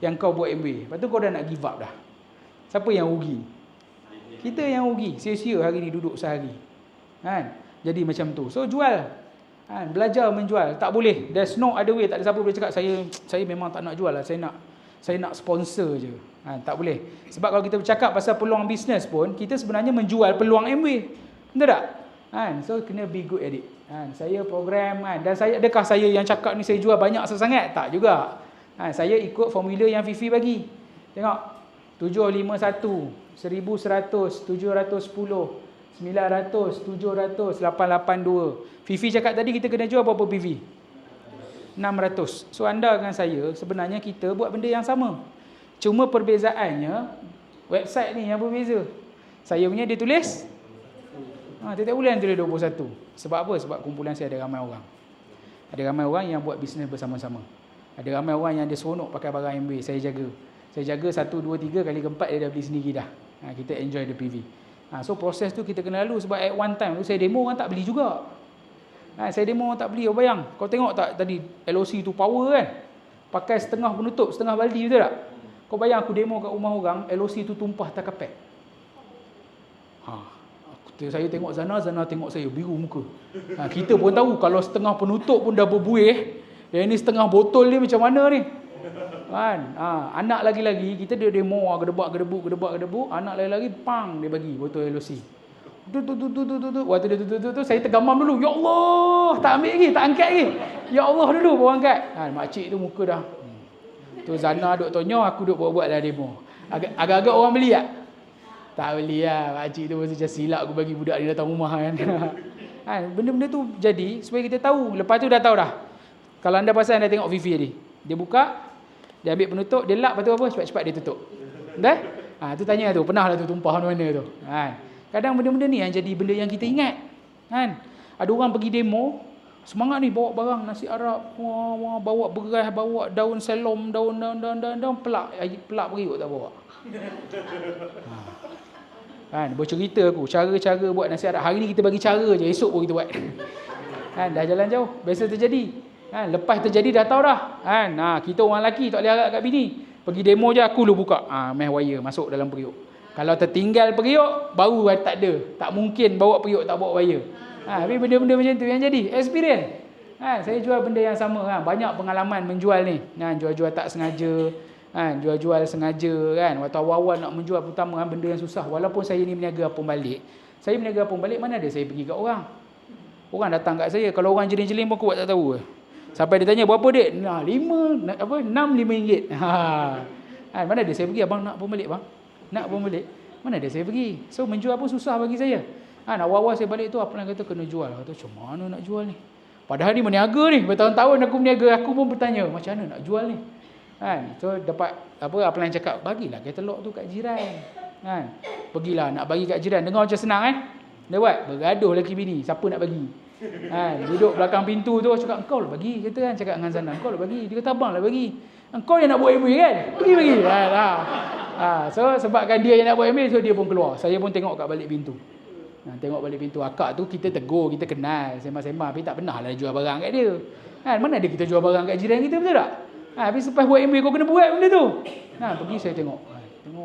yang kau buat MBA. Lepas tu kau dah nak give up dah. Siapa yang rugi? Kita yang rugi. Sia-sia hari ni duduk sehari kan. Jadi macam tu. So jual kan? Belajar menjual. Tak boleh, there's no other way. Tak ada siapa boleh cakap saya memang tak nak jual lah, saya nak sponsor je tak boleh. Sebab kalau kita bercakap pasal peluang bisnes pun, kita sebenarnya menjual peluang MBA. Betul tak? So kena be good at it saya program dan adakah saya yang cakap ni saya jual banyak sangat? Tak juga. Saya ikut formula yang Fifi bagi. Tengok 751, 1100, 710, 900, 700, 882. Fifi cakap tadi kita kena jual berapa PV? 600. So anda dengan saya sebenarnya kita buat benda yang sama. Cuma perbezaannya website ni yang berbeza. Saya punya dia tulis tiap bulan tulis 21. Sebab apa? Sebab kumpulan saya ada ramai orang. Ada ramai orang yang buat bisnes bersama-sama. Ada ramai orang yang dia seronok pakai barang MBA. Saya jaga 1, 2, 3 kali keempat dia dah beli sendiri dah. Kita enjoy the PV. So proses tu kita kena lalu. Sebab at one time tu saya demo orang tak beli juga. Saya demo orang tak beli. Kau bayang, kau tengok tak tadi LOC tu power kan? Pakai setengah penutup, setengah baldi, betul tak? Kau bayang aku demo kat rumah orang, LOC tu tumpah tak kapek. Saya tengok Zana tengok saya, biru muka. Kita pun tahu kalau setengah penutup pun dah berbuih, yang ni setengah botol ni macam mana ni? Kan? Anak lagi-lagi, kita dia demo gedebuk, anak lagi-lagi pang dia bagi botol LOC. Waktu dia saya tergamam dulu. Ya Allah, tak ambil lagi, tak angkat lagi. Ya Allah dulu baru angkat. Makcik tu muka dah. Tu Zana duk tonyo, aku duk buat-buat dah demo. Agak-agak orang beli tak? Tak beli lah. Makcik tu macam silap aku bagi budak dia datang rumah kan. Benda-benda tu jadi supaya kita tahu. Lepas tu dah tahu dah. Kalau anda pasal anda tengok Fifi tadi, dia buka, dia ambil penutup, dia lap, lepas tu apa? Cepat-cepat dia tutup. Dah? Tu tanya tu, pernah lah tu tumpah mana tu. Kadang benda-benda ni yang jadi benda yang kita ingat. Ada orang pergi demo, semangat ni bawa barang nasi Arab, bawa beras, bawa daun selom, daun pelak periuk tak bawa. Bercerita aku cara-cara buat nasi Arab. Hari ni kita bagi cara je, esok pun kita buat. Dah jalan jauh, biasa terjadi. Lepas terjadi dah tahu dah. Kita orang lelaki tak boleh harap kat bini. Pergi demo je aku lu buka. Meh wire masuk dalam periuk. Kalau tertinggal periuk, baru tak ada. Tak mungkin bawa periuk tak bawa wire. Tapi benda-benda macam tu yang jadi. Experience. Saya jual benda yang sama. Banyak pengalaman menjual ni. Jual-jual tak sengaja. Jual-jual sengaja kan. Waktu awal-awal nak menjual pertama benda yang susah. Walaupun saya ni meniaga apung balik. Saya meniaga apung balik, mana ada saya pergi kat orang. Orang datang kat saya. Kalau orang jeling-jeling pun aku buat tak tahu. Sampai dia tanya berapa dek? 6 RM5. Mana ada saya pergi, abang nak pun balik bang. Nak pun balik. Mana ada saya pergi. So menjual pun susah bagi saya. Awal-awal saya balik tu upline kata kena jual. Kata macam mana nak jual ni? Padahal ni meniaga ni. Bertahun-tahun aku meniaga, aku pun bertanya macam mana nak jual ni. So dapat upline cakap bagilah katalog tu kat jiran. Pergilah nak bagi kat jiran. Dengar macam senang Dia buat bergaduh lelaki bini, siapa nak bagi. Duduk belakang pintu tu cakap engkau lah bagi, kata cakap dengan Zana engkau lah bagi. Dia kata abang lah bagi. Engkau yang nak buat MBA kan? Bagi. So sebabkan dia yang nak buat MBA, so dia pun keluar. Saya pun tengok kat balik pintu. Tengok balik pintu akak tu, kita tegur, kita kenal, sembang-sembang, tapi tak pernah lah jual barang kat dia. Mana ada kita jual barang kat jiran kita, betul tak? Habis lepas buat MBA kau kena buat benda tu. Pergi saya tengok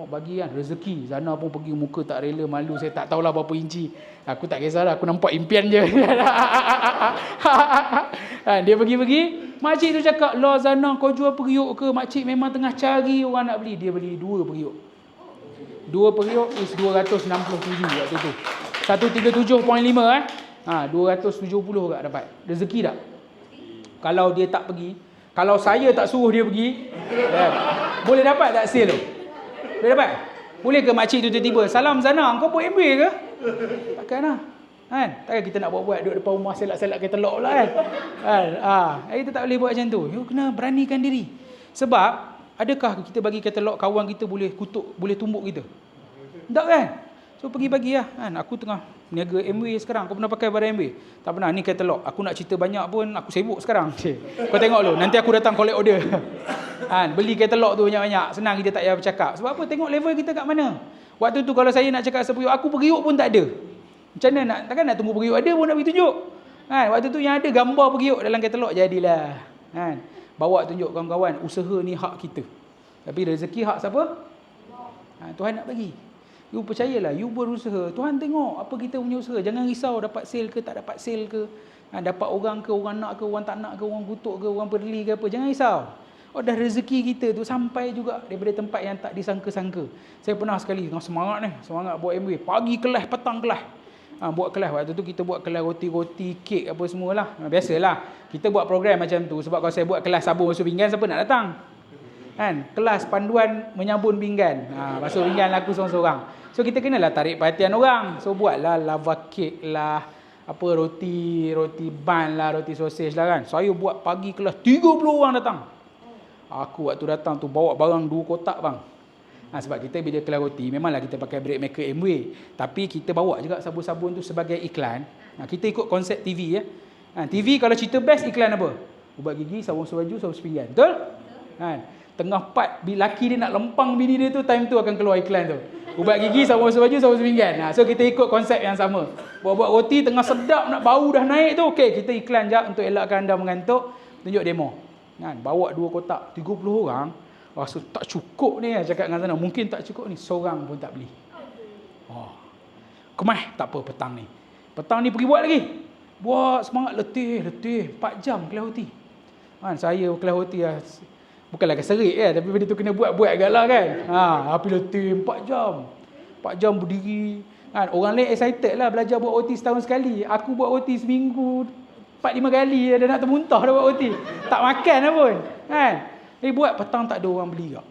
bagi rezeki. Zana pun pergi, muka tak rela, malu. Saya tak tahulah berapa inci. Aku tak kisahlah, aku nampak impian je. Dia pergi. Makcik tu cakap, "Lah Zana, kau jual periuk ke? Makcik memang tengah cari orang nak beli." Dia beli 2 periuk. 2 periuk is 267 waktu tu. 137.5 270 kat dapat. Rezeki tak? Kalau dia tak pergi, kalau saya tak suruh dia pergi, boleh dapat tak sale tu? Boleh dapat? Boleh ke makcik tu tiba-tiba, "Salam Zana, kau buat MBA ke?" Takkan lah. Takkan kita nak buat duduk depan rumah selak-selak katalog pula kita tak boleh buat macam tu. You kena beranikan diri. Sebab adakah kita bagi katalog kawan kita boleh kutuk, boleh tumbuk kita? Tak kan? So pergi bagi lah. Aku tengah niaga MW sekarang. Kau pernah pakai barang MW? Tak pernah. Ni katalog. Aku nak cerita banyak pun aku sibuk sekarang. Kau tengok dulu. Nanti aku datang collect order. Beli katalog tu banyak-banyak. Senang kita tak payah bercakap. Sebab apa? Tengok level kita kat mana. Waktu tu kalau saya nak cakap seperiuk, aku periuk pun tak ada. Macam mana nak? Takkan nak tunggu periuk ada pun nak pergi tunjuk. Waktu tu yang ada gambar periuk dalam katalog, jadilah. Bawa tunjuk kawan-kawan. Usaha ni hak kita. Tapi rezeki hak siapa? Tuhan nak bagi. You percayalah, you berusaha. Tuhan tengok apa kita punya usaha. Jangan risau dapat sale ke tak dapat sale ke. Dapat orang ke, orang nak ke, orang tak nak ke, orang kutuk ke, orang peduli ke apa. Jangan risau. Dah rezeki kita tu sampai juga daripada tempat yang tak disangka-sangka. Saya pernah sekali dengan semangat buat MBA. Pagi kelas, petang kelas. Buat kelas. Waktu tu kita buat kelas roti-roti, kek apa semualah. Biasalah. Kita buat program macam tu. Sebab kalau saya buat kelas sabun basuh pinggan, siapa nak datang? Kelas panduan menyabun pinggan. Basuh pinggan aku seorang-seorang. So kita kenalah tarik perhatian orang. So buatlah lava cake lah, apa roti bun lah, roti sausage lah kan. Saya buat pagi kelas 30 orang datang. Aku waktu datang tu bawa barang 2 kotak bang. Sebab kita bila kelas roti memanglah kita pakai bread maker MW, tapi kita bawa juga sabun-sabun tu sebagai iklan. Kita ikut konsep TV ya. TV kalau cerita best iklan apa? Ubat gigi, sabun baju, sabun pinggan. Betul? Tengah part lelaki dia nak lempang bini dia tu, time tu akan keluar iklan tu. Ubat gigi, sabun baju, sabun pinggan. So kita ikut konsep yang sama. Buat-buat roti tengah sedap, nak bau dah naik tu, okey kita iklan jap untuk elakkan anda mengantuk, tunjuk demo. Bawa 2 kotak, 30 orang. Rasa tak cukup ni, cakap dengan sana. Mungkin tak cukup ni, seorang pun tak beli. Kemah, tak apa petang ni. Petang ni pergi buat lagi. Buat semangat, letih. 4 jam kelas roti. Saya kelas roti lah. Bukanlah keserik tapi benda tu kena buat agak lah kan. Api letih 4 jam. 4 jam berdiri. Orang lain excited lah belajar buat roti setahun sekali. Aku buat roti seminggu 4-5 kali dah nak termuntah dah buat roti. Tak makan lah pun. Buat petang tak ada orang beli tak.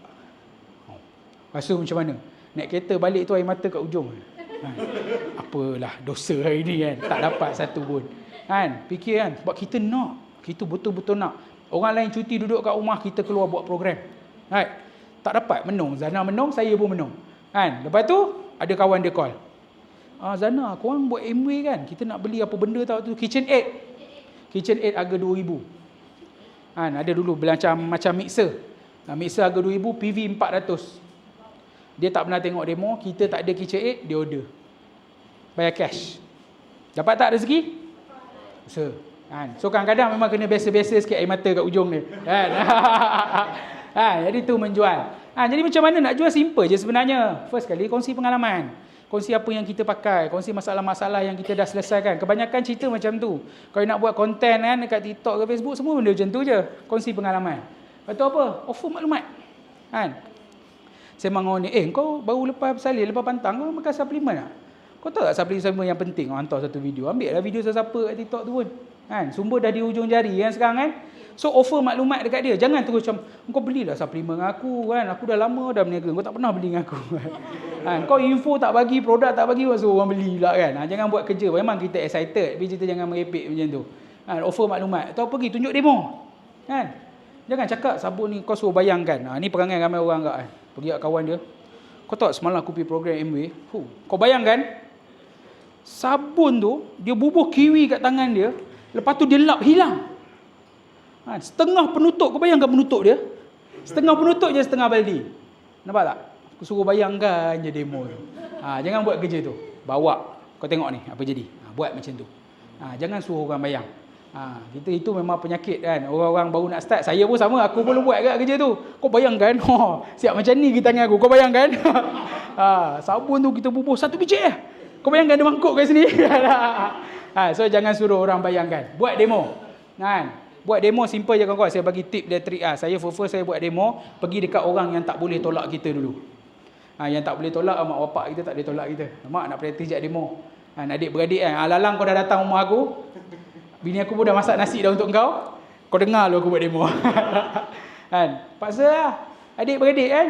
Rasa macam mana? Naik kereta balik tu air mata kat ujung. Apalah dosa hari ni kan. Tak dapat satu pun. Fikir kan. Sebab kita nak. Kita betul-betul nak. Orang lain cuti duduk kat rumah, kita keluar buat program. Tak dapat menung. Zana menung, saya pun menung. Lepas tu ada kawan dia call. Zana, korang buat MW kan? Kita nak beli apa benda tahu tu? KitchenAid harga 2,000. Ada dulu macam mixer. Mixer harga 2,000, PV 400. Dia tak pernah tengok demo, kita tak ada KitchenAid, dia order. Bayar cash. Dapat tak rezeki? Usaha. So kadang-kadang memang kena biasa-biasa sikit air mata kat ujung dia. Jadi tu menjual. Jadi macam mana nak jual? Simple je sebenarnya. First kali kongsi pengalaman. Kongsi apa yang kita pakai, kongsi masalah-masalah yang kita dah selesaikan. Kebanyakan cerita macam tu. Kalau nak buat konten kan dekat TikTok ke Facebook, semua benda macam tu je. Kongsi pengalaman. Lepas tu apa? Offer maklumat. Saya mangau ni, kau baru lepas bersalin, lepas pantang, kau makan suplemen tak? Kau tahu tak suplemen yang penting? Kau hantar satu video. Ambil lah video siapa kat TikTok tu pun. Sumber dah di ujung jari kan sekarang kan. So offer maklumat dekat dia. Jangan terus macam, kau belilah suplemen dengan aku kan. Aku dah lama dah berniaga. Kau tak pernah beli dengan aku. Kan? Kau info tak bagi, produk tak bagi, so orang beli pula kan. Jangan buat kerja. Memang kita excited, tapi kita jangan merepek macam tu. Offer maklumat. Atau pergi tunjuk demo. Kan? Jangan cakap sabun ni kau suruh bayangkan. Ni perangai ramai orang kat kan. Pergi kat kawan dia. Kau tahu semalam aku pergi program Amway. Kau bayangkan sabun tu dia bubuh kiwi kat tangan dia. Lepas tu dia lap hilang. Setengah penutup. Kau bayangkan penutup dia. Setengah penutup je setengah baldi. Nampak tak? Aku suruh bayangkan je demo tu. Jangan buat kerja tu. Bawa. Kau tengok ni apa jadi. Buat macam tu. Jangan suruh orang bayang. Kita itu memang penyakit kan. Orang-orang baru nak start. Saya pun sama. Aku pun buat kat kerja tu. Kau bayangkan. Siap macam ni kita tangan aku. Kau bayangkan. Sabun tu kita bubuh 1 biji. Kau bayangkan dia mangkuk kat sini. So jangan suruh orang bayangkan. Buat demo. Kan? Buat demo simple je kawan-kawan. Saya bagi tip dan trik. Saya first saya buat demo. Pergi dekat orang yang tak boleh tolak kita dulu. Yang tak boleh tolak, mak bapak kita tak boleh tolak kita. Mak nak praktis je demo. Adik-beradik kan. Lalang kau dah datang rumah aku. Bini aku pun dah masak nasi dah untuk kau. Kau dengar lu aku buat demo. Kan? Paksa lah. Adik-beradik kan.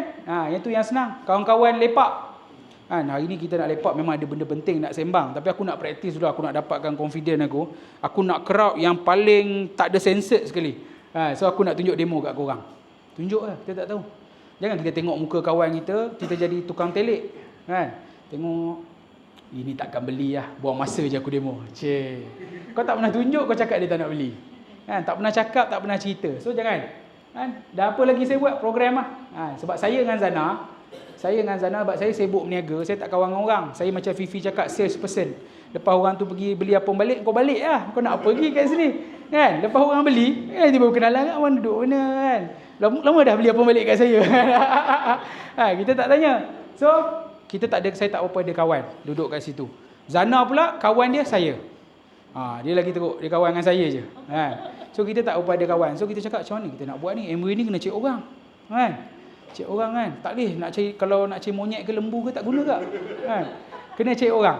Yang tu yang senang. Kawan-kawan lepak. Hari ni kita nak lepak memang ada benda penting nak sembang. Tapi aku nak praktis dulu. Aku nak dapatkan confidence aku. Aku nak crowd yang paling tak ada censored sekali. So aku nak tunjuk demo kat korang. Tunjuk lah. Kita tak tahu. Jangan kita tengok muka kawan kita. Kita jadi tukang telik. Kan? Tengok. Ini takkan beli lah. Buang masa je aku demo. Kau tak pernah tunjuk, kau cakap dia tak nak beli. Kan? Tak pernah cakap, tak pernah cerita. So jangan. Kan? Dan apa lagi saya buat? Program lah. Sebab saya dengan Zana, sebab saya sibuk berniaga, saya tak kawan dengan orang. Saya macam Fifi cakap, salesperson. Lepas orang tu pergi beli apa balik, kau balik lah. Kau nak apa pergi kat sini. Kan? Lepas orang beli, dia baru kenalan kat orang duduk mana kan. Lama dah beli apa balik kat saya. Kita tak tanya. So, saya tak apa ada kawan duduk kat situ. Zana pula, kawan dia saya. Dia lagi teruk, dia kawan dengan saya je. So kita tak apa ada kawan. So kita cakap macam mana kita nak buat ni? Amway ni kena cek orang. Kan? Cek orang kan. Tak boleh nak cari, kalau nak cari monyet ke lembu ke tak guna tak? Kan? Kena cek orang.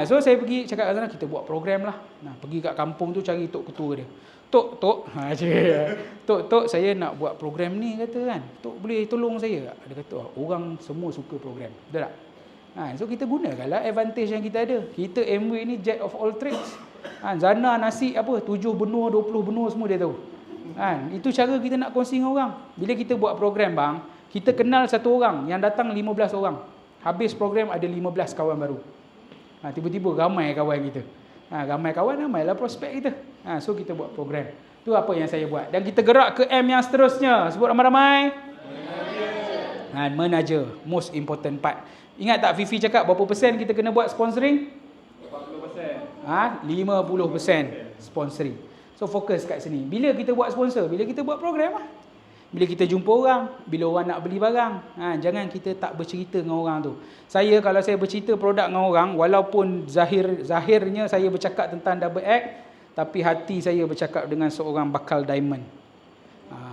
So saya pergi cakap kat sana, kita buat program lah. Pergi kat kampung tu cari tok ketua dia. Tok, saya nak buat program ni kata kan. Tok boleh tolong saya tak? Dia kata, orang semua suka program. Betul tak? So kita gunakanlah advantage yang kita ada. Kita Amway ni jack of all trades. Zana nasi apa 7 benua 20 benua semua dia tahu. Itu cara kita nak kongsi dengan orang. Bila kita buat program bang, kita kenal satu orang, yang datang 15 orang. Habis program ada 15 kawan baru. Tiba-tiba ramai kawan kita. Ramai kawan, ramailah prospek kita. So kita buat program. Tu apa yang saya buat. Dan kita gerak ke M yang seterusnya. Sebut ramai-ramai. Manager, most important part. Ingat tak Fifi cakap berapa persen kita kena buat sponsoring? 50%. 50% sponsoring. So fokus kat sini. Bila kita buat sponsor? Bila kita buat program lah. Bila kita jumpa orang, bila orang nak beli barang. Jangan kita tak bercerita dengan orang tu. Kalau saya bercerita produk dengan orang, walaupun zahirnya saya bercakap tentang double X, tapi hati saya bercakap dengan seorang bakal diamond.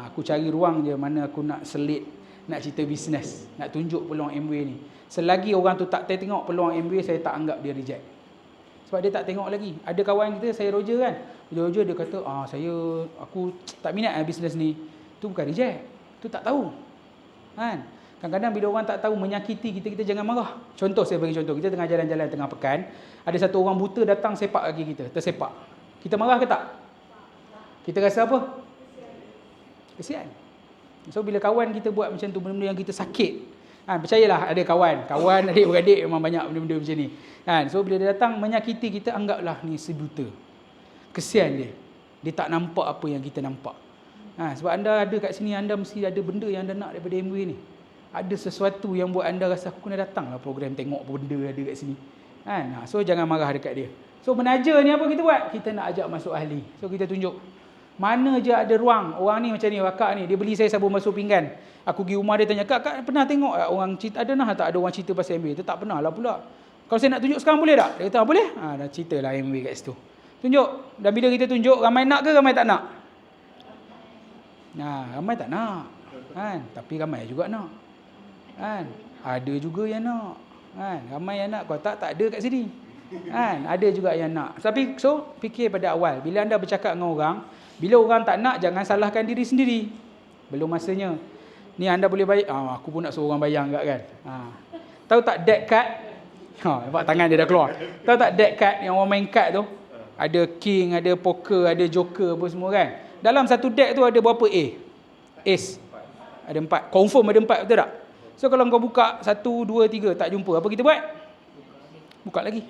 Aku cari ruang je mana aku nak selit, nak cerita bisnes, nak tunjuk peluang Amway ni. Selagi orang tu tak tengok peluang Amway, saya tak anggap dia reject. Sebab dia tak tengok lagi. Ada kawan kita, saya Roger kan. Roger dia kata, aku tak minat bisnes ni. Tu bukan reject. Tu tak tahu. Kan? Kadang-kadang bila orang tak tahu menyakiti kita, kita jangan marah. Contoh, saya bagi contoh. Kita tengah jalan-jalan tengah pekan. Ada satu orang buta datang sepak kaki kita. Tersepak. Kita marah ke tak? Kita rasa apa? Kesian. So bila kawan kita buat macam tu, benda-benda yang kita sakit. Percayalah ada kawan adik-beradik memang banyak benda-benda macam ni. So bila dia datang menyakiti kita, anggaplah ni seduta. Kesian dia. Dia tak nampak apa yang kita nampak. Sebab anda ada kat sini, anda mesti ada benda yang anda nak daripada Amway ni. Ada sesuatu yang buat anda rasa aku kena datanglah program tengok benda ada kat sini. So jangan marah dekat dia. So menaja ni apa kita buat? Kita nak ajak masuk ahli. So kita tunjuk mana je ada ruang. Orang ni macam ni, wakak ni, dia beli saya sabun basuh pinggan. Aku pergi rumah dia tanya, kak pernah tengok tak orang cerita, tak ada orang cerita pasal Amway? Dia tak pernah lah pula. Kalau saya nak tunjuk sekarang boleh tak? Dia kata boleh. Dah ceritalah Amway kat situ. Tunjuk. Dan bila kita tunjuk, ramai nak ke ramai tak nak? Ramai tak nak. Tapi ramai juga nak. Ada juga yang nak. Ramai yang nak. Kalau tak ada kat sini. Kan? Ada juga yang nak. Tapi so fikir pada awal. Bila anda bercakap dengan orang, bila orang tak nak, jangan salahkan diri sendiri. Belum masanya. Ni anda boleh bayar. Aku pun nak suruh orang bayar enggak kan. Tahu tak deck card? Nampak tangan dia dah keluar. Tahu tak deck card yang orang main card tu? Ada king, ada poker, ada joker apa semua kan. Dalam satu deck tu ada berapa A? Ace. Ada 4. Confirm ada 4, betul tak? So kalau kau buka 1, 2, 3 tak jumpa, apa kita buat? Buka lagi.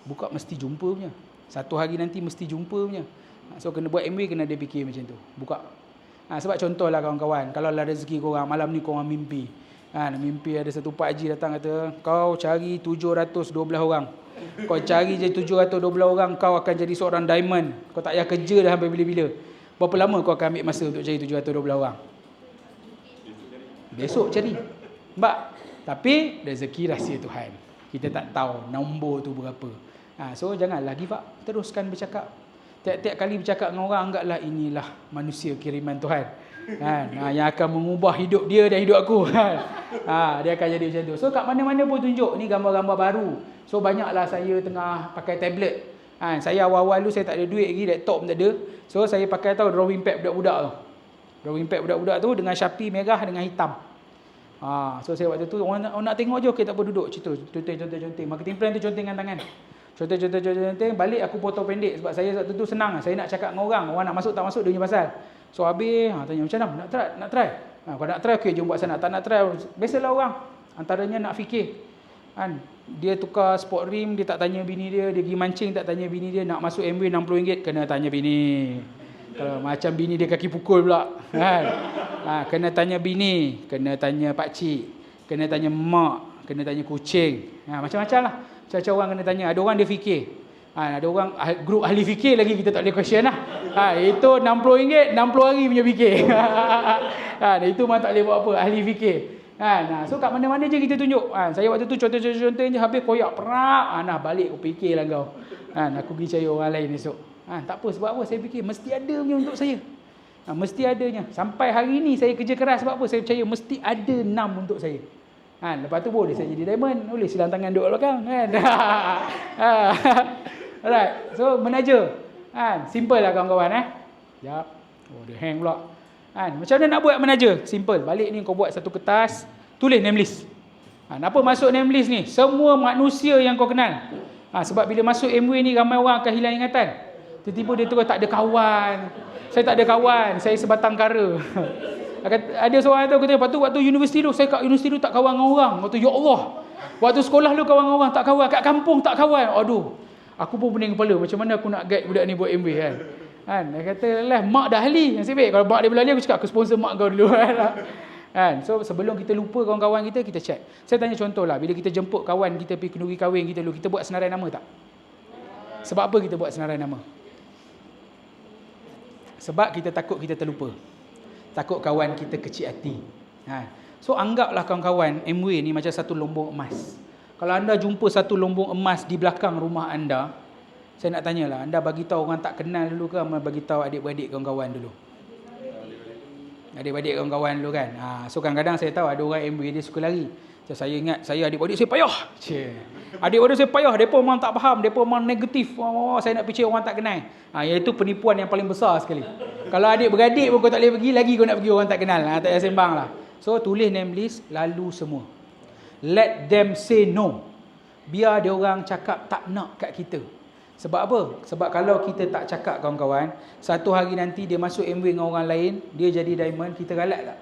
Buka mesti jumpa punya. Satu hari nanti mesti jumpa punya. So kena buat MW, kena ada fikir macam tu. Buka. Sebab contohlah kawan-kawan, kalau lah rezeki korang, malam ni korang mimpi. Mimpi ada satu Pak Haji datang kata, kau cari 712 orang. Kau cari je 712 orang, kau akan jadi seorang diamond. Kau tak payah kerja dah sampai bila-bila. Berapa lama kau akan ambil masa untuk cari 712 orang? Besok cari. Mbak, tapi rezeki rahsia Tuhan. Kita tak tahu nombor tu berapa. So janganlah give up. Teruskan bercakap. Tiap-tiap kali bercakap dengan orang, anggaplah inilah manusia kiriman Tuhan. Yang akan mengubah hidup dia dan hidup aku. Dia akan jadi macam tu. So kat mana-mana pun tunjuk. Ni gambar-gambar baru. So banyaklah saya tengah pakai tablet. Saya awal-awal tu saya tak ada duit lagi, laptop pun tak ada. So saya pakai drawing pad budak-budak tu. Drawing pad budak-budak tu dengan Sharpie merah dengan hitam. So saya waktu tu orang nak tengok je, okey tak apa, duduk cerita. Conteng. Marketing plan tu conteng dengan tangan. Conteng. Balik aku potong pendek sebab saya waktu tu senang. Saya nak cakap dengan orang. Orang nak masuk tak masuk dia punya pasal. So habis tanya macam mana? Nak try. Kalau nak try okey jom buat sana. Tak nak try biasalah orang. Antaranya nak fikir. Dia tukar sport rim, dia tak tanya bini dia. Dia pergi mancing tak tanya bini dia. Nak masuk MW RM60 kena tanya bini. Kalau macam bini dia kaki pukul pula. Kena tanya bini, kena tanya pakcik, kena tanya mak, kena tanya kucing. Macam-macam lah. Macam-macam orang kena tanya. Ada orang dia fikir. Ada orang grup ahli fikir lagi, kita tak boleh question lah. Itu RM60, 60 hari punya fikir. Itu memang tak boleh buat apa, ahli fikir. So kat mana-mana je kita tunjuk. Saya waktu tu contoh je habis koyak perak. Balik aku fikirlah kau. Aku pergi cari orang lain esok. Tak apa, sebab apa? Saya fikir mesti ada punya untuk saya. Mesti adanya. Sampai hari ni saya kerja keras sebab apa? Saya percaya mesti ada 6 untuk saya. Lepas tu boleh saya jadi diamond, boleh silang tangan duduk belakang kan. Alright. So menaja. Simple lah kawan-kawan Sekejap. Dia hang pula. Macam mana nak buat menaja? Simple. Balik ni kau buat satu kertas, tulis name list. Kenapa masuk name list ni? Semua manusia yang kau kenal. Sebab bila masuk MW ni ramai orang akan hilang ingatan. Tiba-tiba dia terus tak ada kawan. Saya tak ada kawan, saya sebatang kara. Ada seorang tu kata, lepas tu waktu universiti tu, saya kat universiti tu tak kawan dengan orang. Waktu ya Allah. Waktu sekolah lu kawan dengan orang, tak kawan. Kat kampung tak kawan. Aduh. Aku pun pening kepala, macam mana aku nak guide budak ni buat MW kan. Dia kata, lah mak dah ahli. Yang baik kalau mak dia belum ahli, aku cakap aku sponsor mak kau dulu So sebelum kita lupa kawan-kawan kita check. Saya tanya contoh lah, bila kita jemput kawan kita pergi kenduri kahwin kita dulu, kita buat senarai nama tak? Sebab apa kita buat senarai nama? Sebab kita takut kita terlupa. Takut kawan kita kecil hati. So anggaplah kawan-kawan, MW ni macam satu lombong emas. Kalau anda jumpa satu lombong emas di belakang rumah anda, saya nak tanyalah, anda bagi tahu orang tak kenal dulu ke, atau bagi tahu adik-beradik kawan-kawan dulu? Adik-beradik kawan-kawan dulu kan. So kadang-kadang saya tahu ada orang MW dia suka lari. So, saya ingat, saya adik-beradik saya payah. Adik-beradik saya payah, mereka memang tak faham, mereka memang negatif. Saya nak percaya orang tak kenal. Iaitu penipuan yang paling besar sekali. Kalau adik-beradik pun kau tak boleh pergi, lagi kau nak pergi orang tak kenal. Tak payah sembang lah. So tulis name list, lalu semua. Let them say no. Biar dia orang cakap tak nak kat kita. Sebab apa? Sebab kalau kita tak cakap kawan-kawan, satu hari nanti dia masuk MW dengan orang lain, dia jadi diamond, kita galak tak?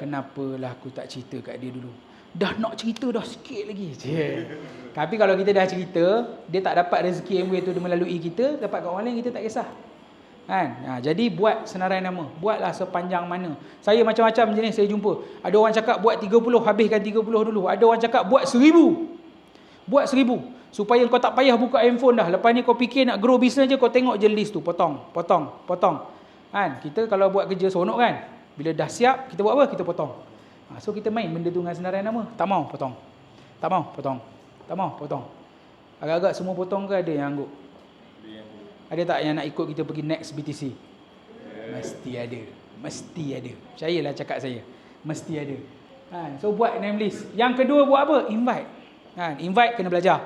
Kenapalah aku tak cerita kat dia dulu? Dah nak cerita dah sikit lagi. Tapi kalau kita dah cerita, dia tak dapat rezeki MW tu melalui kita, dapat kat orang lain, kita tak kisah. Jadi buat senarai nama. Buatlah sepanjang mana. Saya macam-macam jenis saya jumpa. Ada orang cakap buat 30, habiskan 30 dulu. Ada orang cakap buat 1000. Buat 1000. Supaya kau tak payah buka handphone dah. Lepas ni kau fikir nak grow business je, kau tengok je list tu. Potong. Kita kalau buat kerja seronok kan. Bila dah siap, kita buat apa? Kita potong. So kita main benda tu dengan senarai nama. Tak mau, potong. Tak mau, potong. Tak mau, potong. Agak-agak semua potong ke ada yang angguk? Ada tak yang nak ikut kita pergi next BTC? Mesti ada. Mesti ada. Percayalah cakap saya. Mesti ada. So buat name list. Yang kedua buat apa? Invite. Invite kena belajar.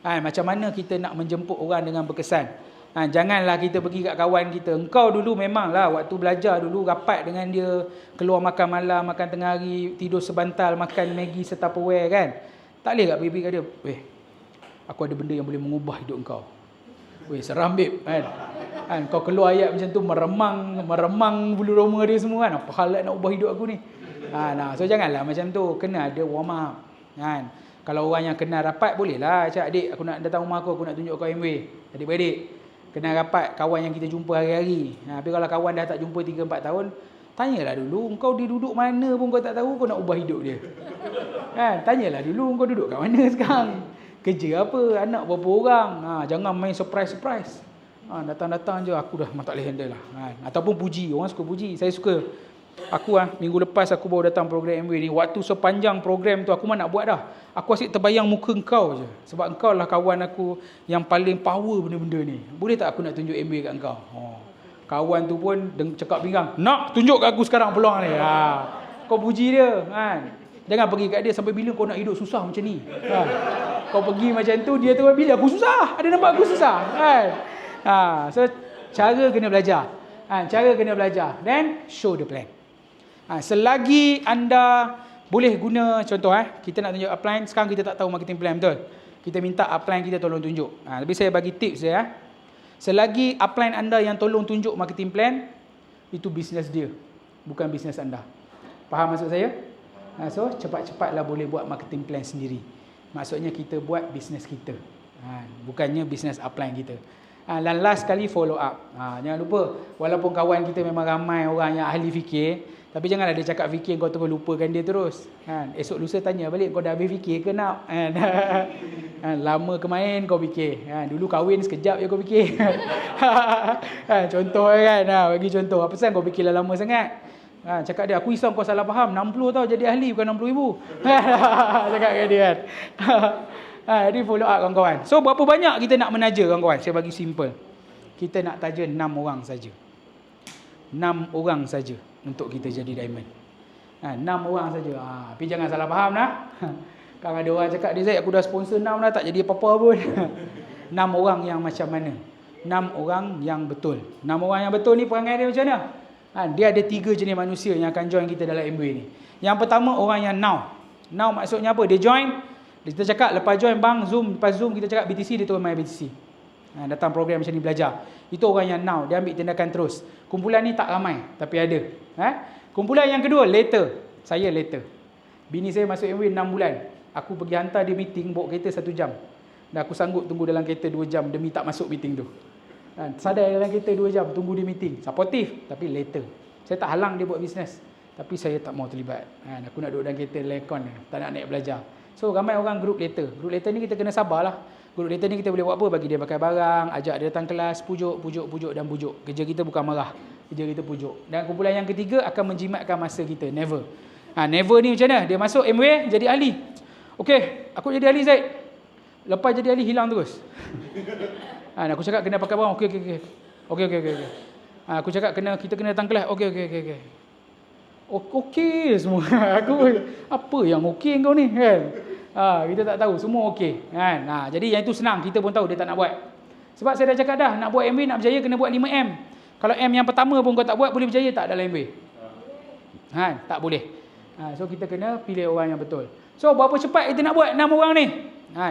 Macam mana kita nak menjemput orang dengan berkesan. Janganlah kita pergi kat kawan kita. Engkau dulu memanglah waktu belajar dulu rapat dengan dia, keluar makan malam, makan tengah hari, tidur sebantal, makan Maggi setupperware kan. Tak boleh kat pergi kat dia, aku ada benda yang boleh mengubah hidup engkau. Seram babe kan. Kau keluar ayat macam tu meremang bulu roma dia semua kan. Apa hal nak ubah hidup aku ni? So janganlah macam tu, kena ada warm up kan. Kalau orang yang kenal rapat bolehlah cakap, adik aku nak datang rumah aku nak tunjuk kau MW. Adik-beradik kenal rapat kawan yang kita jumpa hari-hari. Tapi kalau kawan dah tak jumpa 3-4 tahun, tanyalah dulu kau dia duduk mana pun kau tak tahu, kau nak ubah hidup dia. Kan? Tanyalah dulu kau duduk kat mana sekarang. Kerja apa, anak berapa orang. Jangan main surprise. Datang-datang je aku dah tak boleh handle lah. Ataupun puji, orang suka puji. Saya suka. Aku minggu lepas aku baru datang program MW ni. Waktu sepanjang program tu aku nak buat dah. Aku asyik terbayang muka engkau je. Sebab engkau lah kawan aku yang paling power benda-benda ni. Boleh tak aku nak tunjuk MW kat engkau? Kawan tu pun cakap pinggang, nak tunjuk kat aku sekarang peluang ni. Kau puji dia kan. Jangan pergi kat dia sampai bila kau nak hidup susah macam ni. Kau pergi macam tu, dia tu bila aku susah. Ada nampak aku susah kan. So cara kena belajar. Cara kena belajar. Then show the plan. Selagi anda boleh guna, contoh kita nak tunjuk upline, sekarang kita tak tahu marketing plan betul. Kita minta upline kita tolong tunjuk. Tapi saya bagi tips dia. Selagi upline anda yang tolong tunjuk marketing plan, itu bisnes dia, bukan bisnes anda. Faham maksud saya? So cepat-cepatlah boleh buat marketing plan sendiri. Maksudnya kita buat bisnes kita, bukannya bisnes upline kita. Dan last kali follow up. Jangan lupa, walaupun kawan kita memang ramai orang yang ahli fikir, tapi janganlah dia cakap fikir kau terus lupakan dia terus. Esok lusa tanya balik, kau dah habis fikir ke nak? Lama kemain kau fikir. Dulu kahwin sekejap je kau fikir. Contoh kan, bagi contoh. Apa pasal kau fikir lama sangat? Cakap dia, aku risau kau salah faham. 60 tau jadi ahli, bukan 60,000. Cakap kat dia kan. Ini follow up kawan-kawan. So berapa banyak kita nak menaja kawan-kawan? Saya bagi simple. Kita nak taja 6 orang saja. 6 orang saja untuk kita jadi diamond. 6 orang saja. Tapi jangan salah faham lah. Kalau ada orang cakap, dia Zaid aku dah sponsor 6 dah tak jadi apa-apa pun. 6 orang yang macam mana? 6 orang yang betul. 6 orang yang betul ni perangai dia macam mana? Dia ada 3 jenis manusia yang akan join kita dalam MBA ni. Yang pertama orang yang now. Now maksudnya apa? Dia join, kita cakap lepas join bang Zoom, lepas Zoom kita cakap BTC, dia turun main BTC. Datang program macam ni belajar. Itu orang yang now, dia ambil tindakan terus. Kumpulan ni tak ramai tapi ada. Kumpulan yang kedua later. Saya later. Bini saya masuk MBA 6 bulan. Aku pergi hantar dia meeting bawa kereta 1 jam. Dan aku sanggup tunggu dalam kereta 2 jam demi tak masuk meeting tu. Sadar dalam kereta 2 jam tunggu dia meeting. Supportive tapi later. Saya tak halang dia buat bisnes, tapi saya tak mau terlibat. Aku nak duduk dalam kereta lekon, tak nak naik belajar. So ramai orang group later. Group later ni kita kena sabarlah. Group later ni kita boleh buat apa? Bagi dia pakai barang, ajak dia datang kelas, pujuk dan pujuk. Kerja kita bukan marah, kerja kita pujuk. Dan kumpulan yang ketiga akan menjimatkan masa kita. Never. Never ni macam mana? Dia masuk MW jadi ahli. Okey, aku jadi ahli Zaid. Lepas jadi ahli hilang terus. Aku cakap kena pakai barang. Okey. Aku cakap kita kena datang kelas. Okey. Okey semua. Aku apa yang okey kau ni kan? Kita tak tahu, semua okey kan. Jadi yang itu senang, kita pun tahu dia tak nak buat. Sebab saya dah cakap dah, nak buat MBA, nak berjaya kena buat 5M. Kalau M yang pertama pun kau tak buat, boleh berjaya tak dalam MBA? Tak boleh. So kita kena pilih orang yang betul. So berapa cepat kita nak buat 6 orang ni?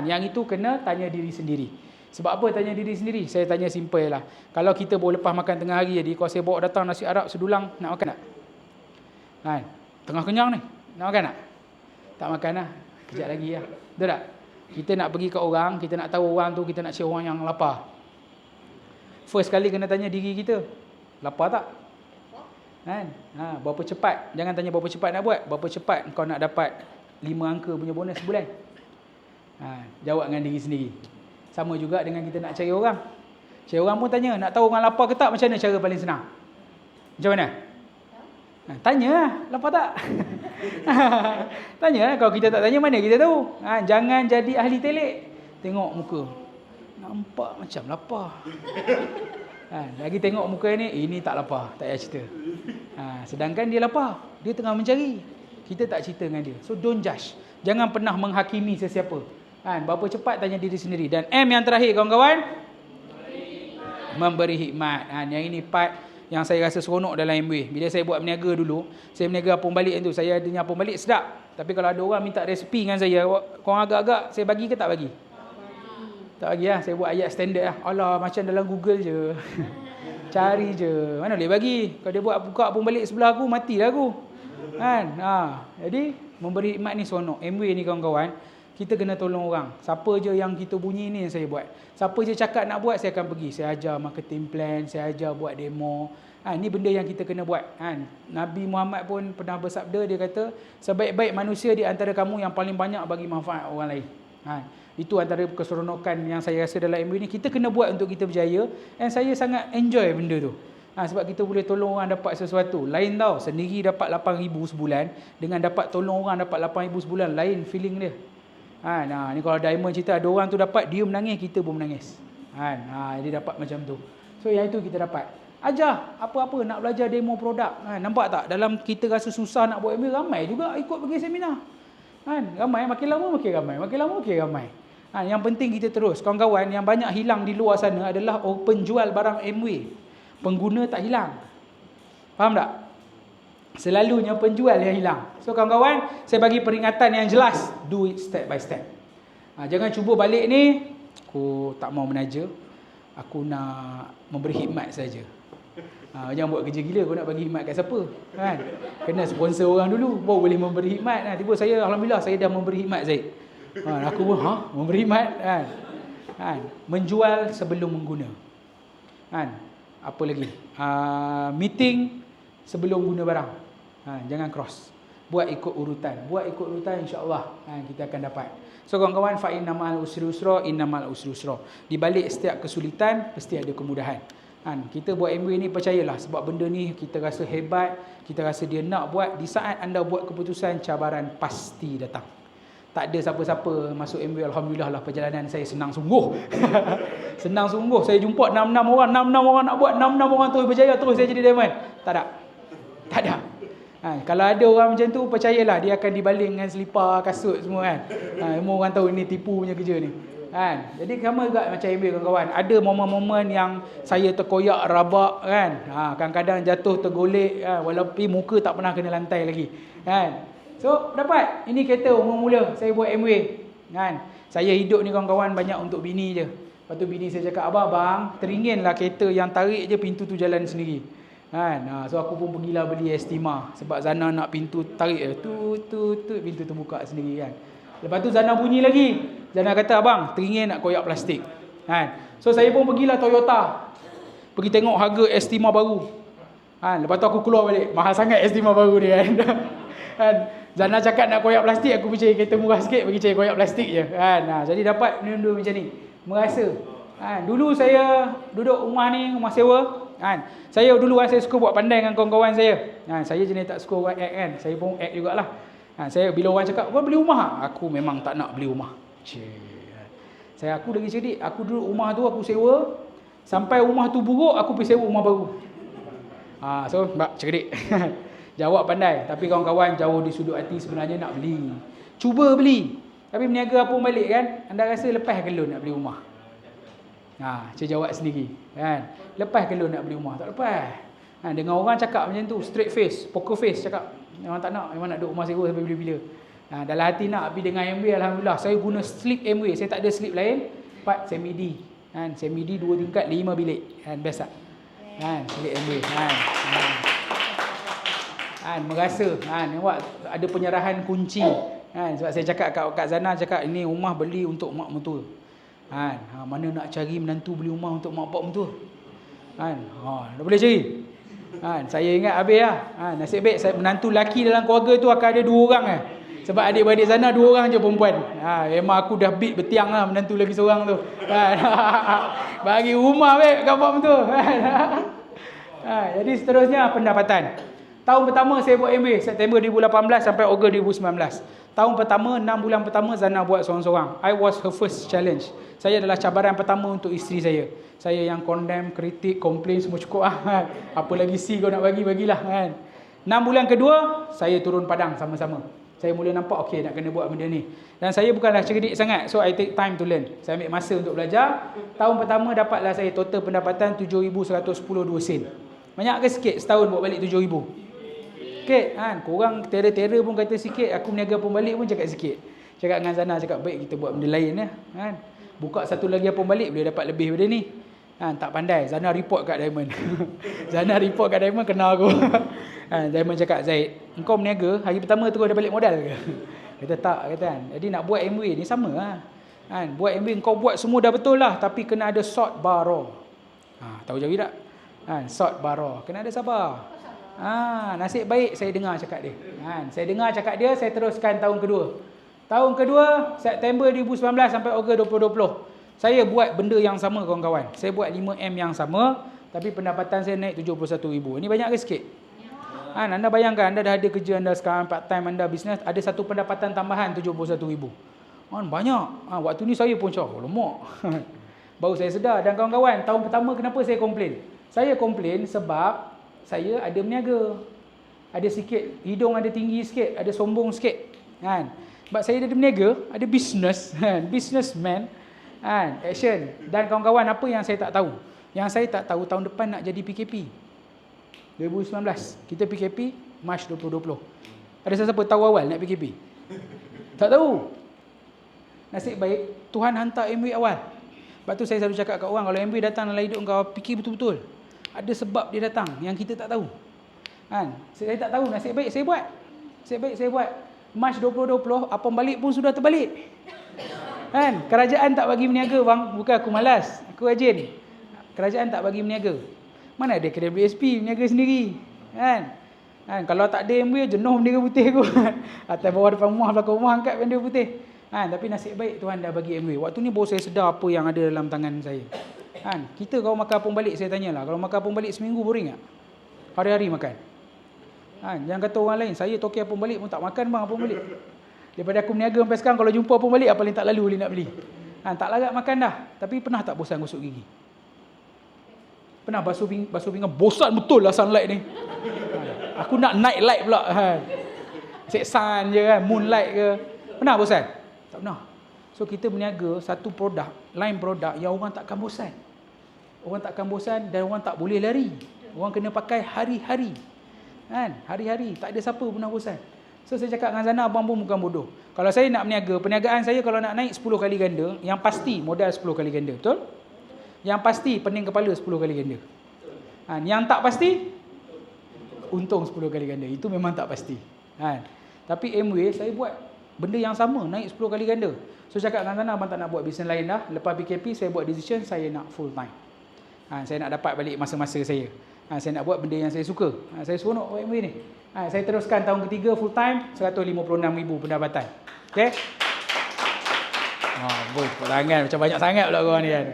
Yang itu kena tanya diri sendiri. Sebab apa tanya diri sendiri? Saya tanya simple lah. Kalau kita boleh lepas makan tengah hari jadi, kalau saya bawa datang nasi Arab sedulang, nak makan tak? Tengah kenyang ni, nak makan tak? Tak makan lah. Kejap lagi lah. Betul tak? Kita nak pergi ke orang, kita nak tahu orang tu, kita nak share orang yang lapar. First kali kena tanya diri kita, lapar tak? Berapa cepat? Jangan tanya berapa cepat nak buat, berapa cepat kau nak dapat 5 angka punya bonus sebulan. Jawab dengan diri sendiri. Sama juga dengan kita nak cari orang. Cari orang pun tanya, nak tahu orang lapar ke tak, macam mana cara paling senang? Macam mana? Tanya lah, lapar tak? Tanya lah, kalau kita tak tanya mana kita tahu. Jangan jadi ahli telik. Tengok muka, nampak macam lapar. Lagi tengok muka ini tak lapar, tak payah cerita. Sedangkan dia lapar, dia tengah mencari. Kita tak cerita dengan dia. So don't judge. Jangan pernah menghakimi sesiapa. Kan, berapa cepat tanya diri sendiri. Dan M yang terakhir kawan-kawan, memberi hikmat. Yang ini part yang saya rasa seronok dalam MBA. Bila saya buat berniaga dulu, saya berniaga apung balik tu, saya adanya apung balik sedap. Tapi kalau ada orang minta resipi dengan saya, korang agak-agak saya bagi ke tak bagi? Tak bagi lah. Saya buat ayat standard lah. Alah, macam dalam Google je. Cari je. Mana boleh bagi? Kalau dia buka apung balik sebelah aku, matilah aku. Kan? Jadi memberi hikmat ni seronok. MBA ni kawan-kawan, kita kena tolong orang. Siapa je yang kita bunyi ni yang saya buat. Siapa je cakap nak buat, saya akan pergi. Saya ajar marketing plan, saya ajar buat demo. Ni benda yang kita kena buat. Nabi Muhammad pun pernah bersabda, dia kata, sebaik-baik manusia di antara kamu yang paling banyak bagi manfaat orang lain. Itu antara keseronokan yang saya rasa dalam MBA ni. Kita kena buat untuk kita berjaya. Dan saya sangat enjoy benda tu. Sebab kita boleh tolong orang dapat sesuatu. Lain tau, sendiri dapat 8,000 sebulan, dengan dapat tolong orang dapat 8,000 sebulan, lain feeling dia. Ni kalau Diamond cerita, ada orang tu dapat, dia menangis, kita pun menangis. Dia dapat macam tu. So yang itu kita dapat. Ajar apa-apa, nak belajar demo produk. Nampak tak? Dalam kita rasa susah nak buat MBA, ramai juga ikut pergi seminar. Ramai, makin lama makin ramai, makin lama makin ramai. Yang penting kita terus. Kawan-kawan, yang banyak hilang di luar sana adalah penjual barang MBA. Pengguna tak hilang. Faham tak? Selalunya penjual yang hilang. So kawan-kawan, saya bagi peringatan yang jelas. Do it step by step. Jangan cuba balik ni, aku tak mau menaja, aku nak memberi hikmat saja. Jangan buat kerja gila, kau nak bagi hikmat kat siapa? Kena sponsor orang dulu, baru boleh memberi hikmat. Tiba saya, Alhamdulillah, saya dah memberi hikmat Zaid. Aku pun, memberi hikmat. Menjual sebelum mengguna. Apa lagi? Meeting sebelum guna barang. Jangan cross. Buat ikut urutan. Buat ikut urutan, insya-Allah kita akan dapat. So kawan-kawan, fa innamal usri yusra, innamal usri yusra. Di balik setiap kesulitan pasti ada kemudahan. Kita buat MBA ni, percayalah, sebab benda ni kita rasa hebat, kita rasa dia nak buat. Di saat anda buat keputusan, cabaran pasti datang. Tak ada siapa-siapa masuk MBA, Alhamdulillah lah, perjalanan saya senang sungguh. Senang sungguh. Saya jumpa 66 orang, 66 orang nak buat, 66 orang terus berjaya, terus saya jadi diamond. Tak ada. Tak ada. Kalau ada orang macam tu, percayalah dia akan dibaling dengan selipar, kasut semua kan. Semua orang tahu ni tipu punya kerja ni. Jadi sama juga macam MBA kawan-kawan. Ada momen-momen yang saya terkoyak, rabak kan. Kadang-kadang jatuh tergolek, walaupun muka tak pernah kena lantai lagi. So dapat. Ini kereta umur mula saya buat MBA. Saya hidup ni kawan-kawan banyak untuk bini je. Lepas tu bini saya cakap, abang teringinlah kereta yang tarik je pintu tu jalan sendiri. So aku pun pergilah beli Estima. Sebab Zana nak pintu tarik pintu tu buka sendiri kan. Lepas tu Zana bunyi lagi. Zana kata, abang teringin nak koyak plastik. So saya pun pergilah Toyota. Pergi tengok harga Estima baru. Lepas tu aku keluar balik. Mahal sangat Estima baru ni kan. Zana cakap nak koyak plastik, aku pergi cari kereta murah sikit, pergi cari koyak plastik je. Jadi dapat benda-benda macam ni. Merasa. Dulu saya duduk rumah ni, rumah sewa. Saya dulu saya suka buat pandai dengan kawan-kawan saya. Saya jenis tak suka buat act kan. Saya pun act jugalah. Saya bila orang cakap, kau beli rumah? Aku memang tak nak beli rumah. Aku lagi cerdik. Aku duduk rumah tu, aku sewa. Sampai rumah tu buruk, aku pergi sewa rumah baru. So, cerdik. Jawab pandai. Tapi kawan-kawan, jauh di sudut hati sebenarnya nak beli. Cuba beli. Tapi berniaga apa balik kan? Anda rasa lepas ke loan nak beli rumah? Saya jawab sendiri kan. Lepas ke loan nak beli rumah? Tak lepas. Dengan orang cakap macam tu, straight face, poker face cakap, memang tak nak, memang nak duduk rumah sewa sampai bila-bila. Dalam hati nak, tapi dengan MBA Alhamdulillah, saya guna slip MBA, saya tak ada slip lain, part semi-D. Semi-D 2 tingkat 5 bilik. Biasa. Slip MBA. Merasa nampak ada penyerahan kunci. Sebab saya cakap kat Zana, cakap ini rumah beli untuk mak mentua. Mana nak cari menantu beli rumah untuk mak pak mentua? Dah boleh cari. Saya ingat habis lah. Nasib baik saya menantu lelaki dalam keluarga tu akan ada 2 orang lah. Sebab adik-beradik Zana 2 orang je perempuan. Memang aku dah beat betiang lah menantu lagi seorang tu. Bagi rumah baik kat mak mentua. Jadi seterusnya pendapatan. Tahun pertama saya buat MBA, September 2018 sampai Ogos 2019. Tahun pertama, 6 bulan pertama Zana buat seorang-seorang. I was her first challenge. Saya adalah cabaran pertama untuk isteri saya. Saya yang condemn, kritik, komplain semua cukup lah. Apa lagi C kau nak bagi, bagilah kan. 6 bulan kedua, saya turun padang sama-sama. Saya mula nampak okey nak kena buat benda ni. Dan saya bukanlah cerdik sangat, so I take time to learn. Saya ambil masa untuk belajar. Tahun pertama dapatlah saya total pendapatan 7,110 2 sen. Banyak ke sikit setahun buat balik 7,000? Sikit kan. Korang tera-tera pun kata sikit, aku berniaga pun balik pun cakap sikit. Cakap dengan Zana, cakap baik kita buat benda lain ya, kan. Buka satu lagi apa balik boleh dapat lebih daripada ni. Kan, tak pandai. Zana report kat Diamond. Zana report kat Diamond, kenal aku. Kan, Diamond cakap, Zaid, engkau berniaga, hari pertama terus dah balik modal ke? Kata tak, kata kan. Jadi nak buat MW ni sama lah. Kan, buat MW kau buat semua dah betul lah, tapi kena ada sort baro. Tahu Jawi tak? Kan, sort baro. Kena ada sabar. Nasib baik saya dengar cakap dia. Kan, saya dengar cakap dia, saya teruskan tahun kedua. Tahun kedua, September 2019 sampai Ogos 2020. Saya buat benda yang sama kawan-kawan. Saya buat 5M yang sama, tapi pendapatan saya naik 71,000. Ini banyak ke sikit? Anda bayangkan, anda dah ada kerja anda sekarang, part time anda bisnes, ada satu pendapatan tambahan 71,000. Banyak. Waktu ni saya pun cakap, lemak. Baru saya sedar. Dan kawan-kawan, tahun pertama kenapa saya komplain? Saya komplain sebab saya ada berniaga. Ada sikit, hidung ada tinggi sikit, ada sombong sikit. Kan? Sebab saya ada berniaga, ada bisnes, businessman. Action. Dan kawan-kawan, apa yang saya tak tahu? Yang saya tak tahu tahun depan nak jadi PKP. 2019. Kita PKP Mac 2020. Ada siapa tahu awal nak PKP? Tak tahu. Nasib baik Tuhan hantar MW awal. Sebab tu saya selalu cakap kat orang, kalau MW datang dalam hidup kau, fikir betul-betul. Ada sebab dia datang yang kita tak tahu. Saya tak tahu, nasib baik saya buat. Nasib baik saya buat. Mac 2020, apa balik pun sudah terbalik. Kerajaan tak bagi berniaga bang. Bukan aku malas, aku rajin. Kerajaan tak bagi berniaga. Mana ada KWSP berniaga sendiri. Kalau tak ada MW, jenuh bendera putih aku. Atas bawah depan rumah, belakang rumah angkat bendera putih. Tapi nasib baik Tuhan dah bagi MW. Waktu ni baru saya sedar apa yang ada dalam tangan saya. Kita kalau makan apung balik, saya tanyalah, kalau makan apung balik seminggu boring tak? Hari-hari makan. Jangan kata orang lain, saya toki apung balik pun tak makan bang apung balik. Daripada aku berniaga sampai sekarang, kalau jumpa apung balik, apa paling tak lalu boleh nak beli. Tak larat makan dah. Tapi pernah tak bosan gosok gigi? Pernah basuh pinggan, bosan betul lah sunlight ni. Aku nak night light pula. Set sun je kan, moonlight ke. Pernah bosan? Tak pernah. So kita berniaga satu produk, line produk yang orang takkan bosan. Orang takkan bosan dan orang tak boleh lari. Orang kena pakai hari-hari. Hari-hari, tak ada siapa pernah bosan. So saya cakap dengan Zana, abang pun bukan bodoh. Kalau saya nak berniaga, perniagaan saya kalau nak naik 10 kali ganda, yang pasti modal 10 kali ganda, betul? Yang pasti pening kepala 10 kali ganda. Yang tak pasti untung 10 kali ganda. Itu memang tak pasti. Tapi MW saya buat benda yang sama, naik 10 kali ganda. So cakap dengan Zana, abang tak nak buat bisnes lain dah. Lepas PKP saya buat decision, saya nak full time. Saya nak dapat balik masa-masa saya. Saya nak buat benda yang saya suka. Saya seronok buat MW ni. Saya teruskan tahun ketiga full time, 156,000 pendapatan. Okey? Boleh tepuk tangan macam banyak sangat pula korang ni kan.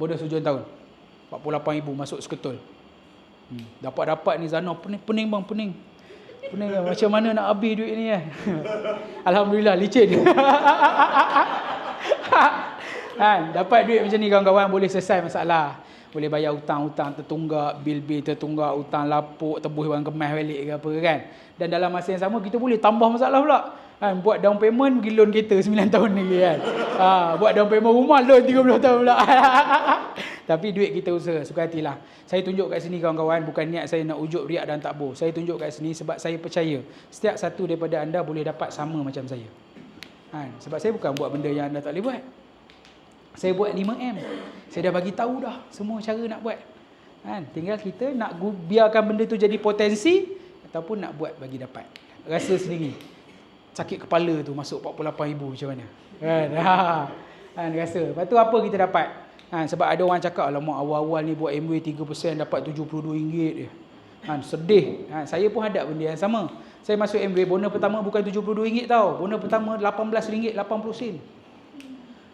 Bonus hujung tahun 48,000 masuk seketul. Dapat ni Zana, pening bang, pening macam mana nak habis duit ni kan. Alhamdulillah licin. Dapat duit macam ni kawan-kawan, boleh selesai masalah. Boleh bayar hutang-hutang tertunggak, bil-bil tertunggak, hutang lapuk, tebus wang kemas balik ke apa kan. Dan dalam masa yang sama kita boleh tambah masalah pula. Buat down payment, pergi loan kereta 9 tahun lagi kan. Buat down payment rumah, loan 30 tahun pula. Tapi duit kita usaha, suka hatilah. Saya tunjuk kat sini kawan-kawan, bukan niat saya nak ujuk riak dan takbur. Saya tunjuk kat sini sebab saya percaya setiap satu daripada anda boleh dapat sama macam saya. Sebab saya bukan buat benda yang anda tak boleh buat. Saya buat 5M. Saya dah bagi tahu dah semua cara nak buat. Tinggal kita nak biarkan benda tu jadi potensi ataupun nak buat bagi dapat. Rasa sendiri. Sakit kepala tu masuk 48,000 macam mana? Rasa. Lepas tu apa kita dapat? Sebab ada orang cakap, alamak awal-awal ni buat MW 3% dapat RM72 je. Sedih. Saya pun hadap benda yang sama. Saya masuk MW, bonus pertama bukan RM72 tau. Bonus pertama RM18.80.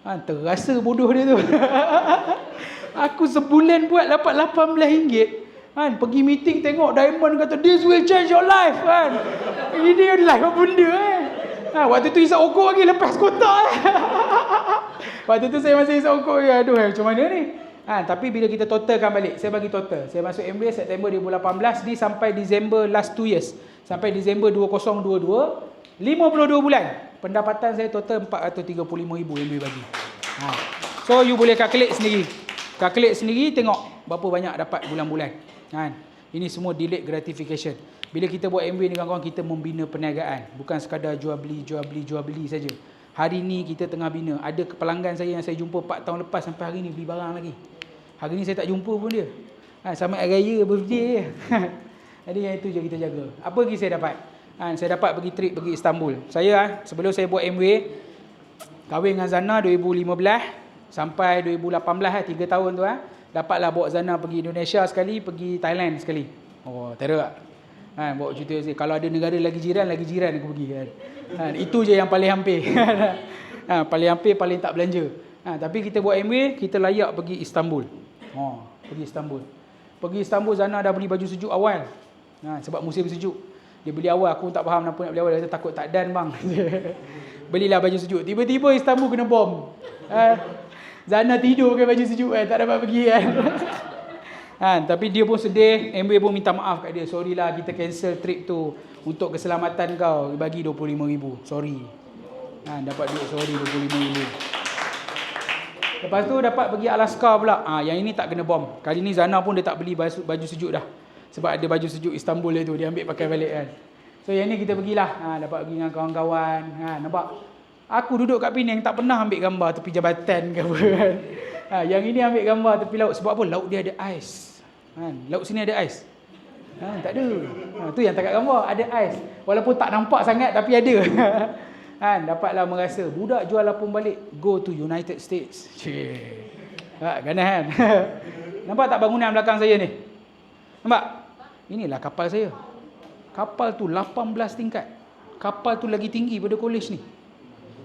Terasa bodoh dia tu. Aku sebulan buat dapat RM18. Pergi meeting tengok Diamond kata this will change your life Ini life apa benda waktu tu isap okok lagi lepas kotak Waktu tu saya masih isap okok lagi. Aduh macam mana ni Tapi bila kita totalkan balik, saya bagi total. Saya masuk MBA September 2018 ni sampai Disember last 2 years. Sampai Disember 2022, 52 bulan. Pendapatan saya total 435,000 MBA bagi. So you boleh calculate sendiri. Calculate sendiri, tengok berapa banyak dapat bulan-bulan. Ini semua delayed gratification. Bila kita buat MBA ni kawan-kawan, kita membina perniagaan. Bukan sekadar jual beli saja. Hari ni kita tengah bina. Ada pelanggan saya yang saya jumpa 4 tahun lepas sampai hari ni beli barang lagi. Hari ni saya tak jumpa pun dia. Sama hari raya, birthday je. Jadi yang itu je kita jaga. Apa lagi saya dapat? Saya dapat pergi trip pergi Istanbul. Saya sebelum saya buat MBA, kahwin dengan Zana 2015 sampai 2018 3 tahun tu dapatlah bawa Zana pergi Indonesia sekali, pergi Thailand sekali. Oh, teruk tak? Bawa cerita saya. Kalau ada negara lagi jiran aku pergi kan. Itu je yang paling hampir. Paling hampir, paling tak belanja. Tapi kita buat MBA, kita layak pergi Istanbul. Pergi Istanbul, Zana dah beli baju sejuk awal. Sebab musim sejuk. Dia beli awal, aku pun tak faham kenapa nak beli awal. Dia kata takut tak dan bang. Belilah baju sejuk. Tiba-tiba Istanbul kena bom. Zana tidur ke baju sejuk tak dapat pergi kan. Tapi dia pun sedih. MBA pun minta maaf kat dia. Sorry lah, kita cancel trip tu untuk keselamatan kau. Bagi 25,000. Sorry. Dapat duit sorry 25,000. Lepas tu dapat pergi Alaska pula. Yang ini tak kena bom. Kali ni Zana pun dia tak beli baju sejuk dah. Sebab ada baju sejuk Istanbul tu. Dia ambil pakai balik kan. So yang ni kita pergilah. Dapat pergi dengan kawan-kawan. Nampak? Aku duduk kat Penang tak pernah ambil gambar tepi jabatan ke apa kan. Yang ini ambil gambar tepi laut. Sebab apa? Laut dia ada ais. Laut sini ada ais. Tak ada. Tu yang tak kat gambar. Ada ais. Walaupun tak nampak sangat tapi ada. Dapatlah merasa. Budak jual apung balik. Go to United States. Ganas kan? Nampak tak bangunan belakang saya ni? Nampak? Inilah kapal saya. Kapal tu 18 tingkat. Kapal tu lagi tinggi pada kolej ni.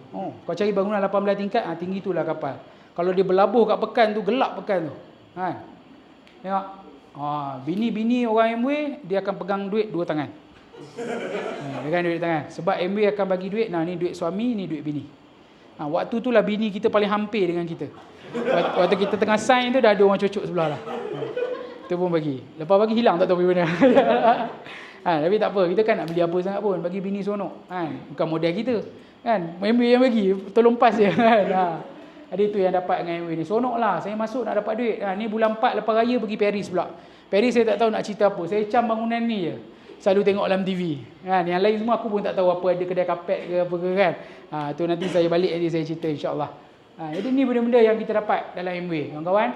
Kau cari bangunan 18 tingkat, tinggi itulah kapal. Kalau dia berlabuh kat pekan tu, gelap pekan tu. Tengok. Bini-bini orang MBA, dia akan pegang duit 2 tangan. Pegang duit tangan. Sebab MBA akan bagi duit, ni duit suami, ni duit bini. Waktu tu lah bini kita paling hampir dengan kita. Waktu kita tengah sign tu, dah ada orang cocok sebelah lah. Itu pun bagi. Lepas bagi hilang tak tahu pergi mana. Tapi tak apa, kita kan nak beli apa sangat pun. Bagi bini seronok. Bukan model kita. MBA yang bagi, tolong pas je. Ada itu yang dapat dengan MBA ni. Seronok lah, saya masuk nak dapat duit. Ni bulan 4 lepas raya pergi Paris pula. Paris saya tak tahu nak cerita apa. Saya cam bangunan ni je. Selalu tengok dalam TV. Yang lain semua aku pun tak tahu apa ada kedai kapet ke apa ke kan. Tu nanti saya balik nanti saya cerita insyaAllah. Jadi ni benda-benda yang kita dapat dalam MBA. Kawan-kawan.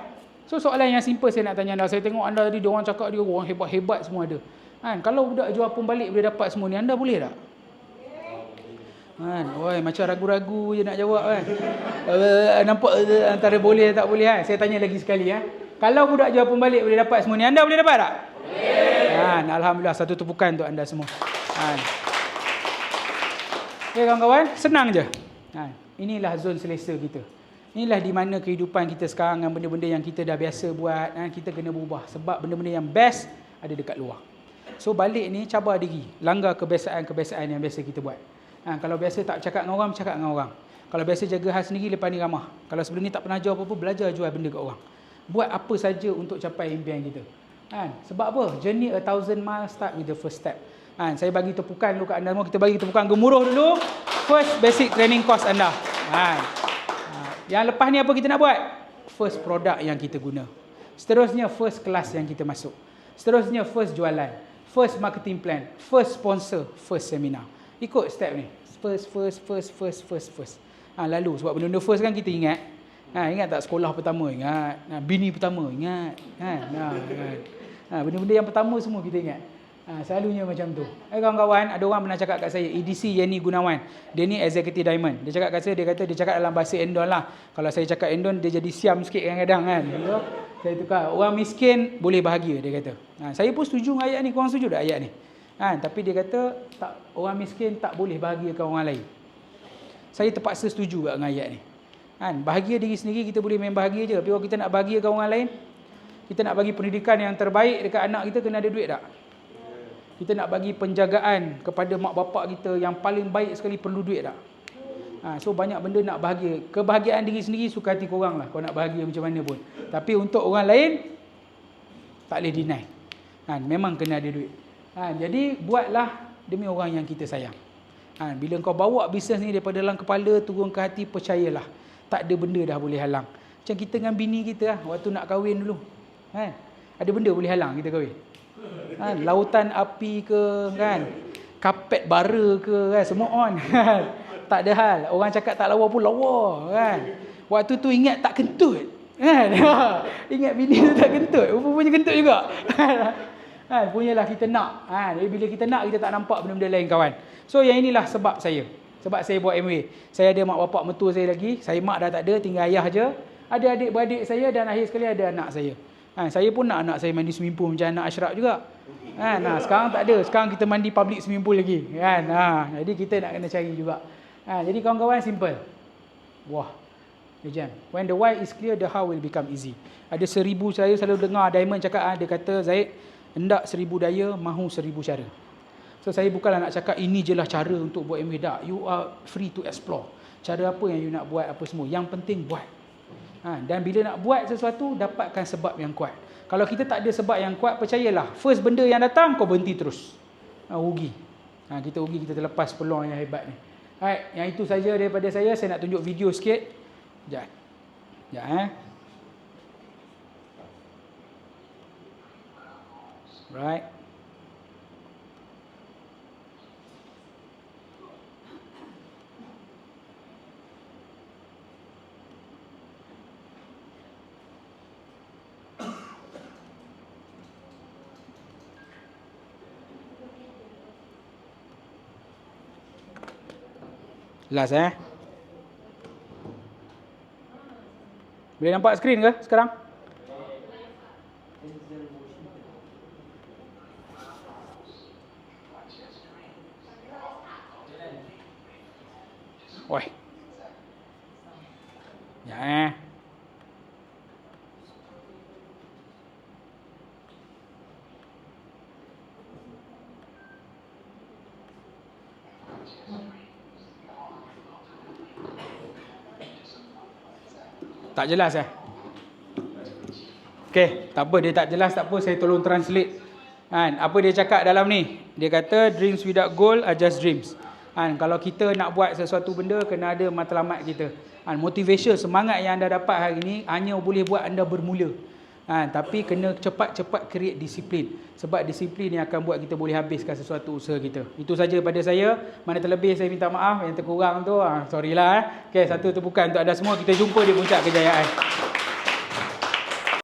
So soalan yang simple saya nak tanya anda. Saya tengok anda tadi, diorang cakap dia orang hebat-hebat semua ada. Kalau budak jual apung balik boleh dapat semua ni, anda boleh tak? Macam ragu-ragu je nak jawab kan. Nampak antara boleh tak boleh kan. Saya tanya lagi sekali Kalau budak jual apung balik boleh dapat semua ni, anda boleh dapat tak? Boleh. Alhamdulillah, satu tepukan untuk anda semua. Okay kawan-kawan, senang je. Inilah zon selesa kita. Inilah di mana kehidupan kita sekarang dengan benda-benda yang kita dah biasa buat. Kita kena berubah. Sebab benda-benda yang best ada dekat luar. So balik ni cabar diri. Langgar kebiasaan-kebiasaan yang biasa kita buat. Kalau biasa tak cakap dengan orang, bercakap dengan orang. Kalau biasa jaga hal sendiri, lepas ni ramah. Kalau sebelum ni tak pernah jual apa-apa, belajar jual benda kat orang. Buat apa saja untuk capai impian kita. Sebab apa? Journey 1,000 miles start with the first step. Saya bagi tepukan dulu kat anda semua. Kita bagi tepukan gemuruh dulu. First basic training course anda. Yang lepas ni apa kita nak buat? First produk yang kita guna. Seterusnya first class yang kita masuk. Seterusnya first jualan. First marketing plan. First sponsor. First seminar. Ikut step ni. First. Lalu sebab benda-benda first kan kita ingat. Ingat tak sekolah pertama? Ingat. Bini pertama? Ingat. Benda-benda yang pertama semua kita ingat. Selalunya macam tu. Kawan-kawan, ada orang pernah cakap kat saya, EDC Yeni Gunawan. Dia ni executive diamond. Dia cakap kat saya, dia cakap dalam bahasa Endon lah. Kalau saya cakap Endon, dia jadi siam sikit kadang-kadang kan. Saya tukar. Orang miskin boleh bahagia, dia kata. Saya pun setuju dengan ayat ni. Korang setuju tak ayat ni? Tapi dia kata, orang miskin tak boleh bahagiakan orang lain. Saya terpaksa setuju dengan ayat ni. Bahagia diri sendiri kita boleh main bahagia je. Tapi kalau kita nak bahagiakan orang lain, kita nak bagi pendidikan yang terbaik dekat anak kita, kena ada duit tak? Kita nak bagi penjagaan kepada mak bapak kita yang paling baik sekali, perlu duit tak? So banyak benda nak bahagia. Kebahagiaan diri sendiri suka hati korang lah. Kau nak bahagia macam mana pun. Tapi untuk orang lain, tak boleh deny. Memang kena ada duit. Jadi buatlah demi orang yang kita sayang. Bila kau bawa bisnes ni daripada dalam kepala turun ke hati, percayalah. Tak ada benda dah boleh halang. Macam kita dengan bini kita lah, waktu nak kahwin dulu. Ada benda boleh halang kita kahwin. Lautan api ke, kan? Kapet bara ke, kan? Semua on. Tak ada hal. Orang cakap tak lawa pun lawa, kan? Waktu tu ingat tak kentut, kan? Ingat bini tu tak kentut, rupanya kentut juga. Punyalah kita nak. Jadi bila kita nak, kita tak nampak benda-benda lain, kawan. So yang inilah sebab saya. Sebab saya buat MWay. Saya ada mak bapak mertua saya lagi. Saya mak dah tak ada, tinggal ayah je. Ada adik-beradik saya dan akhir sekali ada anak saya. Saya pun nak anak saya mandi swimming pool macam anak Ashraf juga. Sekarang tak ada. Sekarang kita mandi public swimming pool lagi. Jadi kita nak kena cari juga. Jadi kawan-kawan, simple. Wah. Jam. When the why is clear, the how will become easy. Ada 1000, saya selalu dengar Diamond cakap, dia kata, Zaid, hendak 1000 daya, mahu 1000 cara. So saya bukanlah nak cakap ini je lah cara untuk buat MWay. Tak. You are free to explore. Cara apa yang you nak buat, apa semua. Yang penting buat. Dan bila nak buat sesuatu, dapatkan sebab yang kuat. Kalau kita tak ada sebab yang kuat, percayalah, first benda yang datang, kau berhenti terus. Rugi. Kita rugi, kita terlepas peluang yang hebat ni. Alright, yang itu saja daripada saya. Saya nak tunjuk video sikit. Sekejap. Right. Last boleh nampak skrin ke sekarang? Oi. Ya. Tak jelas Okey, tak apa, dia tak jelas, tak apa, saya tolong translate. Apa dia cakap dalam ni? Dia kata dreams without goal are just dreams. Kalau kita nak buat sesuatu benda, kena ada matlamat kita. Motivation, semangat yang anda dapat hari ni hanya boleh buat anda bermula. Tapi kena cepat-cepat create disiplin. Sebab disiplin yang akan buat kita boleh habiskan sesuatu usaha kita. Itu saja pada saya. Mana terlebih saya minta maaf. Yang terkurang tu, sorry lah. Okey, satu tu bukan untuk anda semua. Kita jumpa di puncak kejayaan.